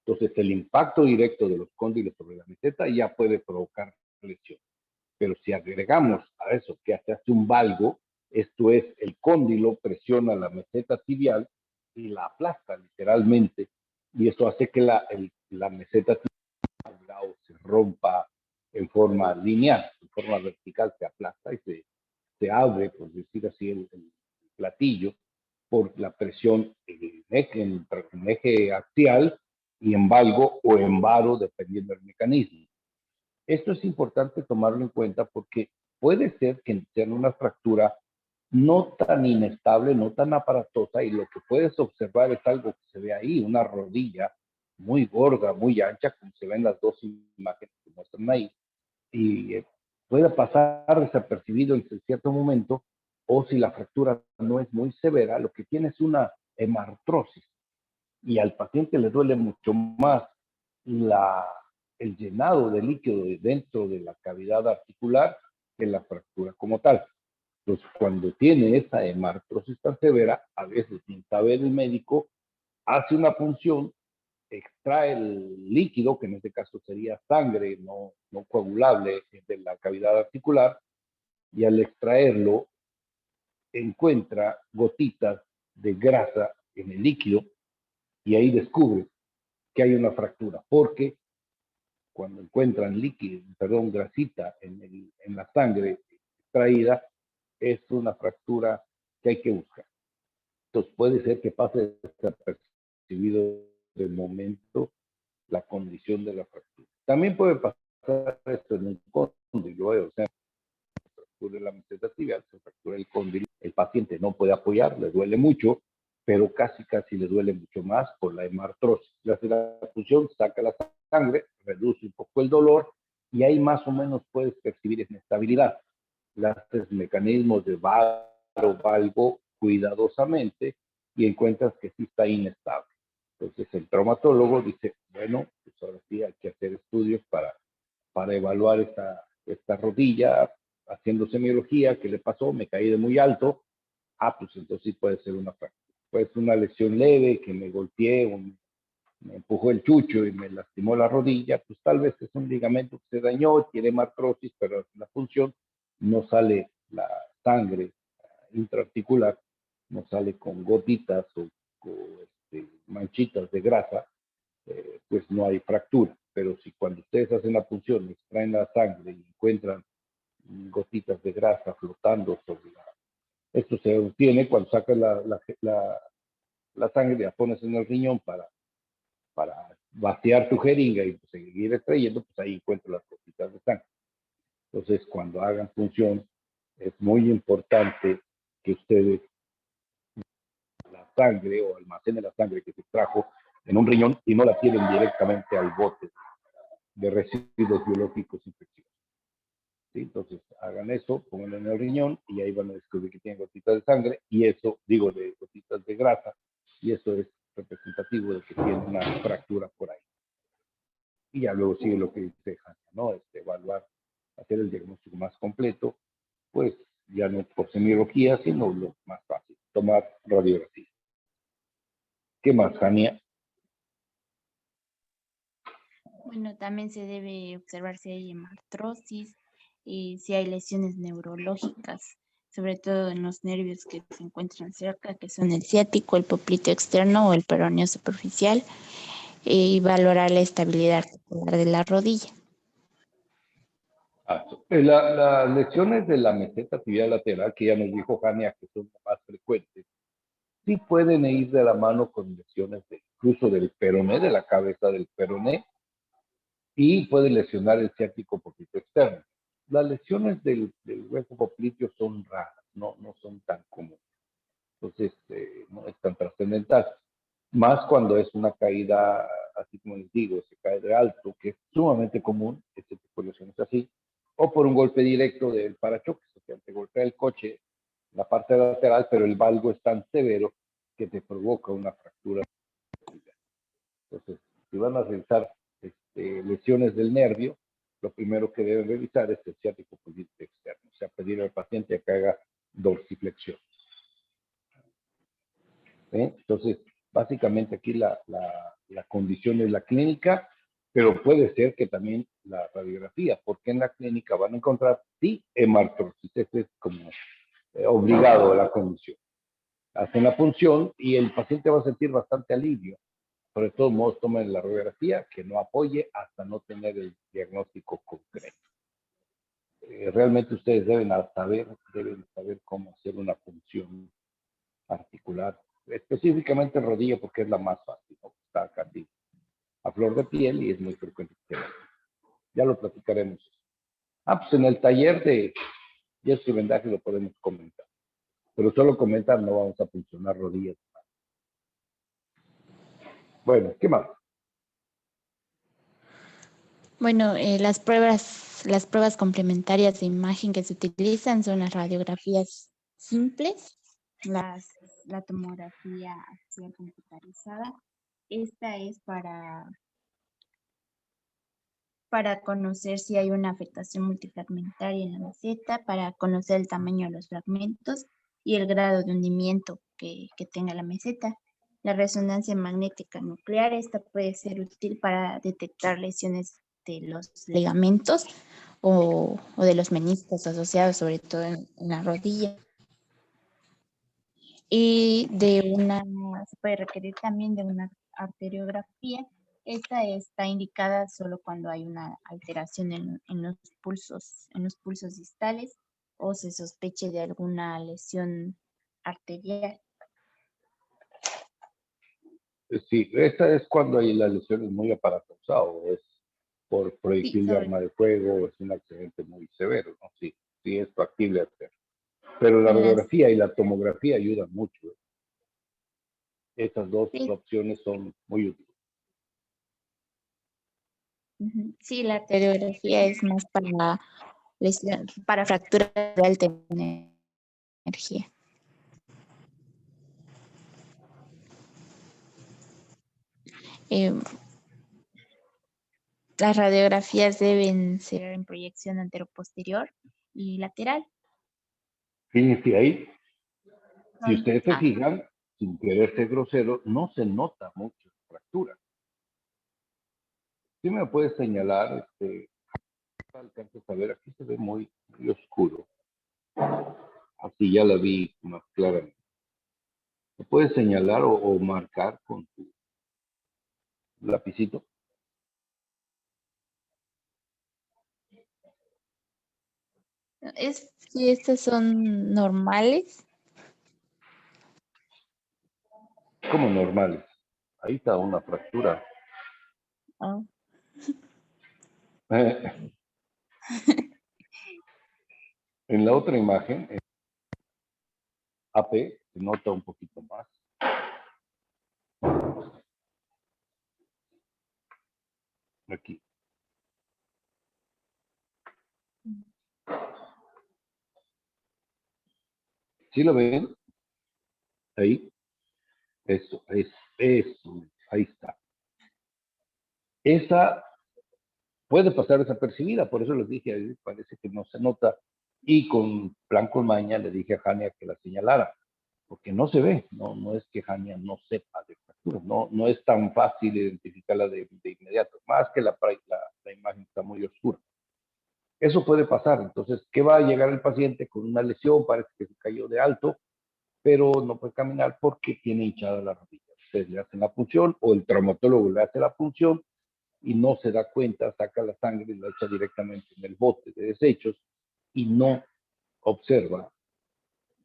Entonces el impacto directo de los cóndilos sobre la meseta ya puede provocar lesión. Pero si agregamos a eso que se hace un valgo, esto es, el cóndilo presiona la meseta tibial y la aplasta literalmente, y eso hace que la meseta tibial se rompa en forma lineal, en forma vertical, se aplasta y se abre, por decir así, el platillo por la presión en eje axial y en valgo o en varo, dependiendo del mecanismo. Esto es importante tomarlo en cuenta porque puede ser que sea una fractura no tan inestable, no tan aparatosa, y lo que puedes observar es algo que se ve ahí, una rodilla muy gorda, muy ancha, como se ven las dos imágenes que muestran ahí, y puede pasar desapercibido en cierto momento, o si la fractura no es muy severa, lo que tiene es una hemartrosis, y al paciente le duele mucho más la, el llenado de líquido dentro de la cavidad articular que la fractura como tal. Entonces, cuando tiene esa hemartrosis tan severa, a veces sin saber el médico, hace una punción, extrae el líquido, que en este caso sería sangre no coagulable de la cavidad articular, y al extraerlo encuentra gotitas de grasa en el líquido y ahí descubre que hay una fractura, porque cuando encuentran líquido, perdón, grasita en la sangre extraída, es una fractura que hay que buscar. Entonces puede ser que pase desapercibido de momento la condición de la fractura. También puede pasar esto en un cóndilo, o sea, se fractura la meseta tibial, se fractura el cóndilo, el paciente no puede apoyar, le duele mucho, pero casi le duele mucho más por la hemartrosis. Le hace la punción, saca la sangre, reduce un poco el dolor y ahí más o menos puedes percibir inestabilidad. Le haces mecanismos de varo, valgo cuidadosamente y encuentras que sí está inestable. Entonces el traumatólogo dice, bueno, pues ahora sí hay que hacer estudios para evaluar esta rodilla, haciendo semiología, ¿qué le pasó? Me caí de muy alto. Ah, pues entonces sí puede ser una fractura. Puede ser una lesión leve, que me golpeé, me empujó el chucho y me lastimó la rodilla, pues tal vez es un ligamento que se dañó, tiene artrosis, pero la función no sale la sangre intraarticular, no sale con gotitas o manchitas de grasa, pues no hay fractura. Pero si cuando ustedes hacen la punción, extraen la sangre y encuentran gotitas de grasa flotando sobre la... Esto se obtiene cuando sacas la sangre y la pones en el riñón para vaciar tu jeringa y pues, seguir extrayendo, pues ahí encuentro las gotitas de sangre. Entonces, cuando hagan función, es muy importante que ustedes la sangre o almacenen la sangre que se extrajo en un riñón y no la tiren directamente al bote de residuos biológicos infecciosos. ¿Sí? Entonces, hagan eso, pónganlo en el riñón y ahí van a descubrir que tienen gotitas de sangre y eso, digo, de gotitas de grasa, y eso es representativo de que tiene una fractura por ahí. Y ya luego sigue lo que dice Hanna, ¿no? Evaluar, hacer el diagnóstico más completo, pues ya no por semiología, sino lo más fácil, tomar radiografía. ¿Qué más, Jania? Bueno, también se debe observar si hay hemartrosis y si hay lesiones neurológicas, sobre todo en los nervios que se encuentran cerca, que son el ciático, el popliteo externo o el peroneo superficial. y valorar la estabilidad articular de la rodilla. Las lesiones de la meseta tibial lateral, que ya nos dijo Jania que son más frecuentes, sí pueden ir de la mano con lesiones incluso del peroné, de la cabeza del peroné, y puede lesionar el ciático popliteo externo. Las lesiones del hueso popliteo son raras, no son tan comunes. Entonces, no es tan trascendental. Más cuando es una caída, así como les digo, se cae de alto, que es sumamente común, este tipo de lesiones así, o por un golpe directo del parachoques, o sea, te golpea el coche, la parte lateral, pero el valgo es tan severo que te provoca una fractura. Entonces, si van a realizar lesiones del nervio, lo primero que deben revisar es el ciático popliteo externo, o sea, pedir al paciente que haga dorsiflexión. Entonces, básicamente aquí la condición es la clínica, pero puede ser que también la radiografía, porque en la clínica van a encontrar, sí, hemartrosis, este es como obligado a la condición. Hacen la punción y el paciente va a sentir bastante alivio. Pero de todos modos, tomen la radiografía que no apoye hasta no tener el diagnóstico concreto. Realmente ustedes deben saber cómo hacer una punción articular, específicamente en rodilla porque es la más fácil, ¿no? Está casi a flor de piel y es muy frecuente. Ya lo platicaremos. Pues en el taller de yeso y vendaje lo podemos comentar, pero solo comentar, no vamos a funcionar rodillas. Bueno, ¿qué más? Bueno, las pruebas complementarias de imagen que se utilizan son las radiografías simples, la tomografía axial computarizada. Esta es para conocer si hay una afectación multifragmentaria en la meseta, para conocer el tamaño de los fragmentos y el grado de hundimiento que tenga la meseta. La resonancia magnética nuclear, esta puede ser útil para detectar lesiones de los ligamentos o de los meniscos asociados, sobre todo en la rodilla. Y se puede requerir también de una arteriografía. Esta está indicada solo cuando hay una alteración en los pulsos distales o se sospeche de alguna lesión arterial. Sí, esta es cuando hay la lesión es muy aparatosa o es por proyectil de arma de fuego o es un accidente muy severo, ¿no? Sí, es factible hacer. Pero la radiografía y la tomografía ayudan mucho. Estas dos opciones son muy útiles. Sí, la arteriografía es más para fractura de alta energía. Las radiografías deben ser en proyección anteroposterior y lateral. Fíjense ahí, si ustedes se fijan, sin querer ser grosero, no se nota mucho fractura. ¿Sí me puedes señalar, alcanzas a ver, aquí se ve muy oscuro. Así ya la vi más claramente. ¿Me puedes señalar o marcar con tu lapicito? Si estas son normales. Como normales. Ahí está una fractura. Oh. En la otra imagen, AP se nota un poquito más. Aquí. ¿Sí lo ven? Ahí. Eso, ahí está. Esa puede pasar desapercibida, por eso les dije, parece que no se nota. Y con plan con maña le dije a Jania que la señalara, porque no se ve, no es que Jania no sepa de fracturas, no es tan fácil identificarla de inmediato, más que la imagen está muy oscura. Eso puede pasar, entonces, ¿qué va a llegar el paciente con una lesión? Parece que se cayó de alto, pero no puede caminar porque tiene hinchada la rodilla. ustedes le hacen la punción o el traumatólogo le hace la punción y no se da cuenta, saca la sangre y la echa directamente en el bote de desechos y no observa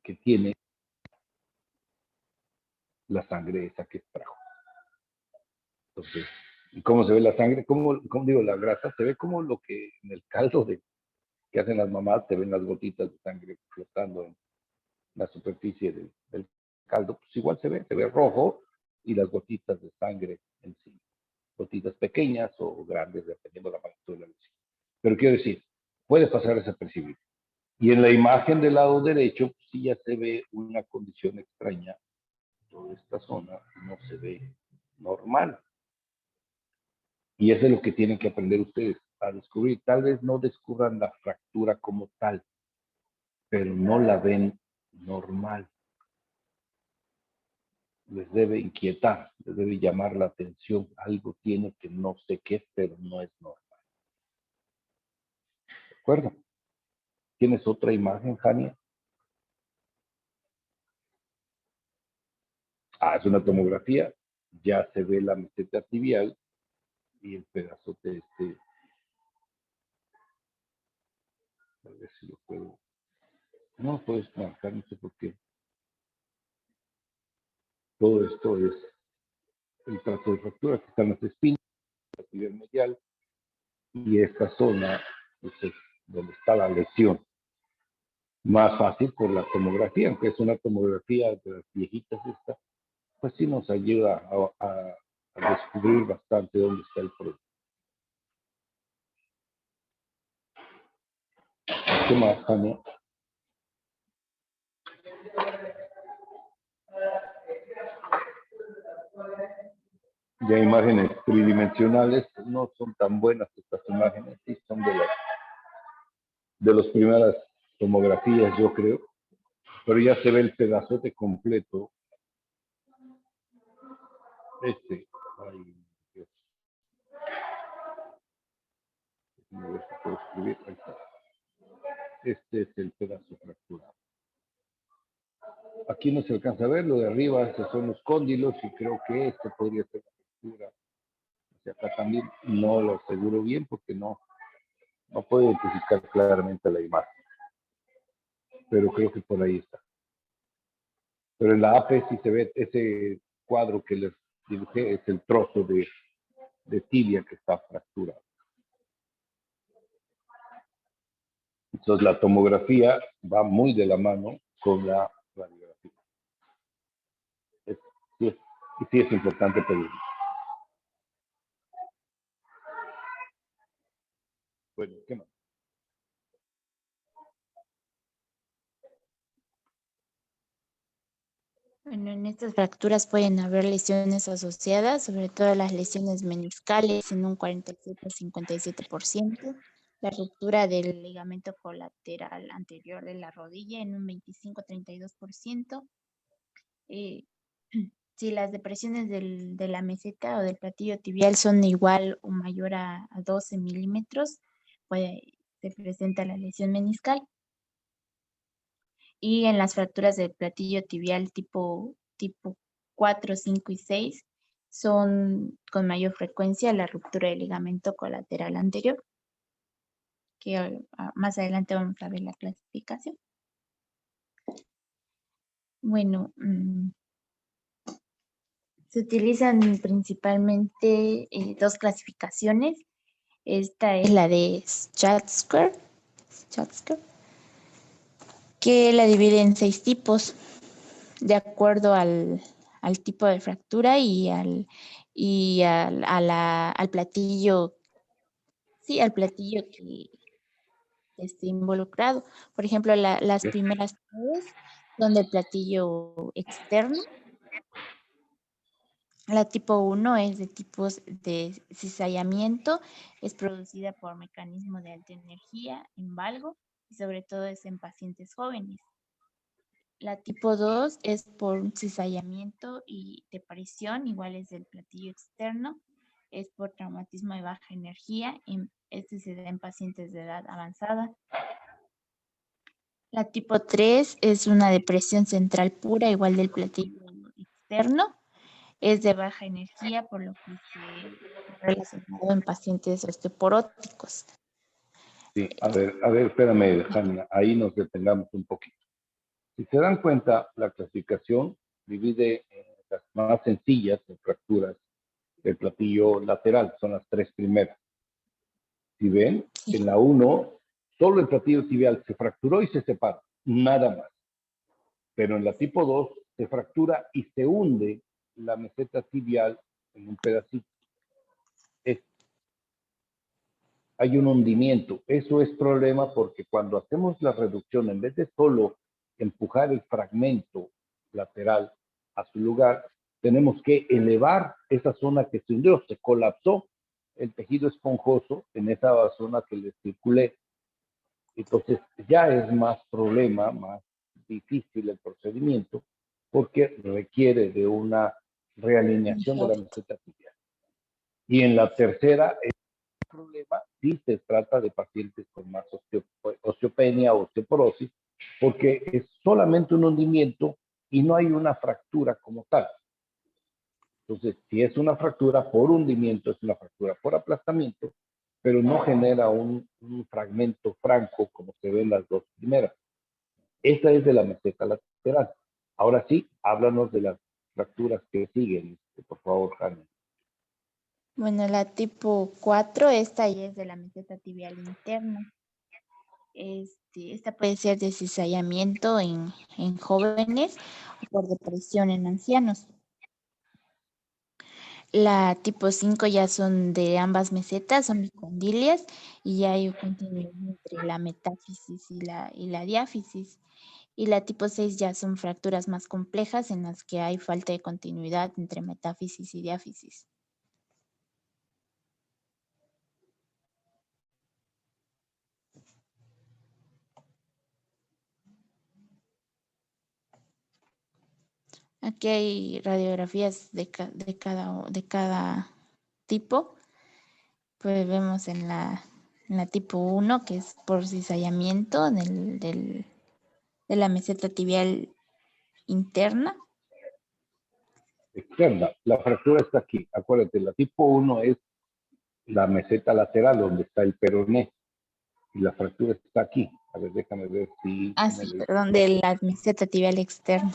que tiene la sangre esa que extrajo. Entonces, ¿y cómo se ve la sangre? ¿Cómo digo, la grasa? Se ve como lo que en el caldo que hacen las mamás, se ven las gotitas de sangre flotando en la superficie del caldo. Pues igual se ve rojo y las gotitas de sangre en sí. Gotitas pequeñas o grandes, dependiendo de la magnitud de la lesión. Pero quiero decir, puede pasar desapercibido. Y en la imagen del lado derecho, pues sí ya se ve una condición extraña. Toda esta zona no se ve normal. Y eso es lo que tienen que aprender ustedes a descubrir. Tal vez no descubran la fractura como tal, pero no la ven normal. Les debe inquietar, les debe llamar la atención. Algo tiene que no sé qué, pero no es normal. ¿De acuerdo? ¿Tienes otra imagen, Jania? Es una tomografía. Ya se ve la meseta tibial y el pedazote este. A ver si lo puedo. No puedes marcar, no sé por qué. Todo esto es el trazo de fractura, que están las espinas, la tibia medial, y esta zona pues, es donde está la lesión. Más fácil por la tomografía, aunque es una tomografía de las viejitas esta, pues sí nos ayuda a descubrir bastante dónde está el problema. ¿Qué más, Jania? Ya imágenes tridimensionales, no son tan buenas estas imágenes, sí son de las primeras tomografías, yo creo, pero ya se ve el pedazote completo. Ay, Dios. Déjame ver si puedo escribir. Ahí está. Este es el pedazo fracturado. Aquí no se alcanza a ver, lo de arriba, estos son los cóndilos y creo que este podría ser la fractura. O sea, acá también no lo aseguro bien porque no puedo identificar claramente la imagen, pero creo que por ahí está. Pero en la AP sí se ve ese cuadro que les dibujé, es el trozo de tibia que está fracturado. Entonces la tomografía va muy de la mano con la radiografía. Sí es importante pedirlo. Bueno, ¿qué más? Bueno, en estas fracturas pueden haber lesiones asociadas, sobre todo las lesiones meniscales en un 47-57%, la ruptura del ligamento colateral anterior de la rodilla en un 25-32%. Si las depresiones de la meseta o del platillo tibial son igual o mayor a 12 milímetros, se presenta la lesión meniscal. Y en las fracturas del platillo tibial tipo 4, 5 y 6 son con mayor frecuencia la ruptura del ligamento colateral anterior, que más adelante vamos a ver la clasificación. Bueno, se utilizan principalmente dos clasificaciones. Esta es la de Schatzker, que la divide en 6 tipos, de acuerdo al tipo de fractura y al platillo, sí, al platillo que esté involucrado. Por ejemplo, las primeras 3 son del platillo externo. La tipo 1 es de tipos de cizallamiento, es producida por mecanismo de alta energía en valgo y sobre todo es en pacientes jóvenes. La tipo 2 es por un cizallamiento y de presión, igual es del platillo externo, es por traumatismo de baja energía, este se da en pacientes de edad avanzada. La tipo 3 es una depresión central pura, igual del platillo externo. es de baja energía, por lo que se ha relacionado en pacientes osteoporóticos. Sí, a ver, espérame, Jania, ahí nos detengamos un poquito. Si se dan cuenta, la clasificación divide en las más sencillas en fracturas del platillo lateral, son las 3 primeras. Si ven, en la 1, solo el platillo tibial se fracturó y se separa, nada más. Pero en la tipo 2 se fractura y se hunde la meseta tibial en un pedacito. Hay un hundimiento. Eso es problema porque cuando hacemos la reducción, en vez de solo empujar el fragmento lateral a su lugar, tenemos que elevar esa zona que se hundió, se colapsó el tejido esponjoso en esa zona que le circulé. Entonces ya es más problema, más difícil el procedimiento, porque requiere de una realineación de la meseta tibial. Y en la tercera, el problema sí se trata de pacientes con más osteopenia o osteoporosis, porque es solamente un hundimiento y no hay una fractura como tal. Entonces, si es una fractura por hundimiento, es una fractura por aplastamiento, pero no genera un fragmento franco como se ve en las 2 primeras. Esta es de la meseta lateral. Ahora sí, háblanos de las fracturas que siguen, por favor, Jaime. Bueno, la tipo 4, esta ya es de la meseta tibial interna. Esta puede ser de cizallamiento en jóvenes o por depresión en ancianos. La tipo 5 ya son de ambas mesetas, son bicondilias y ya hay continuidad entre la metáfisis y la diáfisis. Y la tipo 6 ya son fracturas más complejas en las que hay falta de continuidad entre metáfisis y diáfisis. Aquí hay radiografías de cada tipo. Pues vemos en la tipo 1, que es por cizallamiento de la meseta tibial interna. Externa. La fractura está aquí. Acuérdate, la tipo 1 es la meseta lateral donde está el peroné y la fractura está aquí. A ver, déjame ver si... Ah, sí, perdón, de la meseta tibial externa.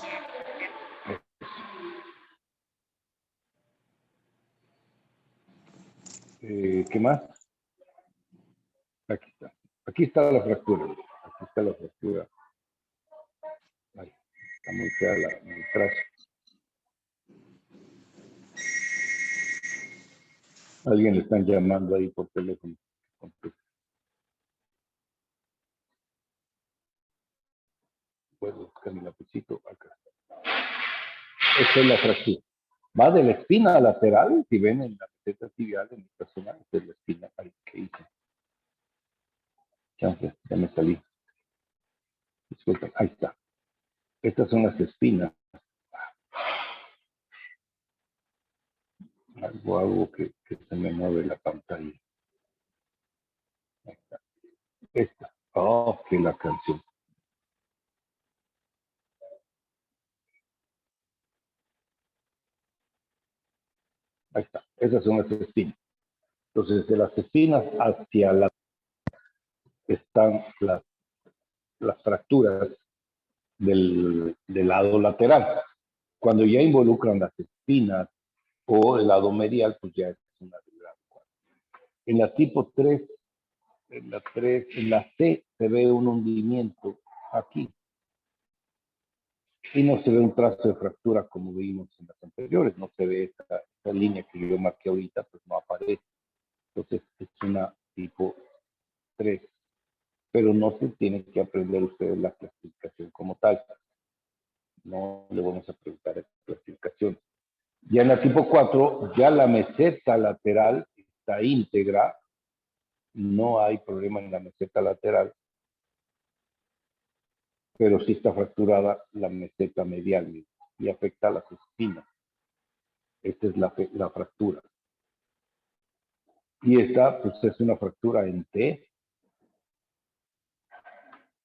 ¿Qué más? Aquí está. Aquí está la fractura. Aquí está la fractura. Ay, está muy fea el trazo. Alguien le están llamando ahí por teléfono. Puedo buscar mi lapicito acá. Esta es la fractura. Va de la espina lateral, si ven en la meseta tibial de mi persona, esta es la espina. Ay, ¿qué hice? Chance, ya me salí. Disculpen, ahí está. Estas son las espinas. Algo que se me mueve la pantalla. Ahí está. Esta. Oh, que la canción. Ahí está. Esas son las espinas. Entonces, de las espinas hacia la están las fracturas del lado lateral. Cuando ya involucran las espinas o el lado medial, pues ya es una de grado 4. En la tipo 3, en la C se ve un hundimiento aquí. Y no se ve un trazo de fractura como vimos en las anteriores. No se ve esta línea que yo marqué ahorita, pues no aparece. Entonces es una tipo 3. Pero no se tiene que aprender ustedes la clasificación como tal. No le vamos a preguntar esta clasificación. Ya en la tipo 4, ya la meseta lateral está íntegra, no hay problema en la meseta lateral, pero sí está fracturada la meseta medial y afecta a las espinas. Esta es la fractura. Y esta, pues, es una fractura en T.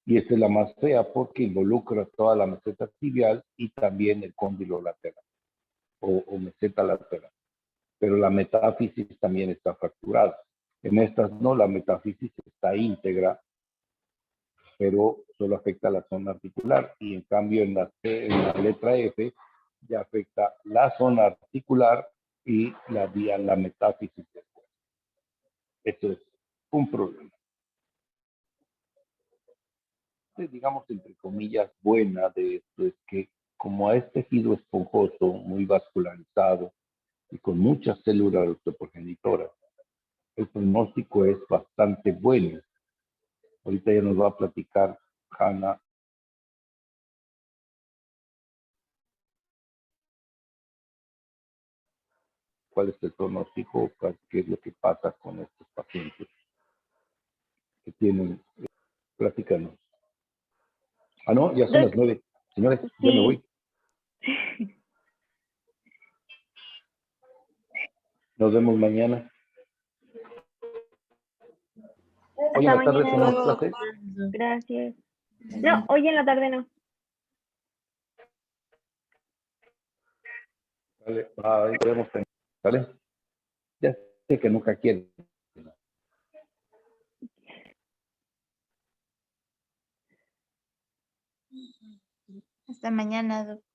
Y esta es la más fea porque involucra toda la meseta tibial y también el cóndilo lateral. o meseta lateral. Pero la metáfisis también está fracturada. En estas no, la metáfisis está íntegra, pero solo afecta la zona articular. Y en cambio en la letra F ya afecta la zona articular y la metáfisis. Eso es un problema. Digamos, entre comillas, buena de esto es que como es tejido esponjoso, muy vascularizado y con muchas células osteoprogenitoras, el pronóstico es bastante bueno. Ahorita ya nos va a platicar Hanna cuál es el pronóstico, qué es lo que pasa con estos pacientes que tienen. Platícanos. Ah, no, ya son las 9. Señores, ya me voy. Nos vemos mañana. Hoy en Hasta la tarde mañana. tenemos clase. Gracias. No, hoy en la tarde no. Vale, ahí podemos tener. ¿Vale? Ya sé que nunca quieren. Hasta mañana, doctor.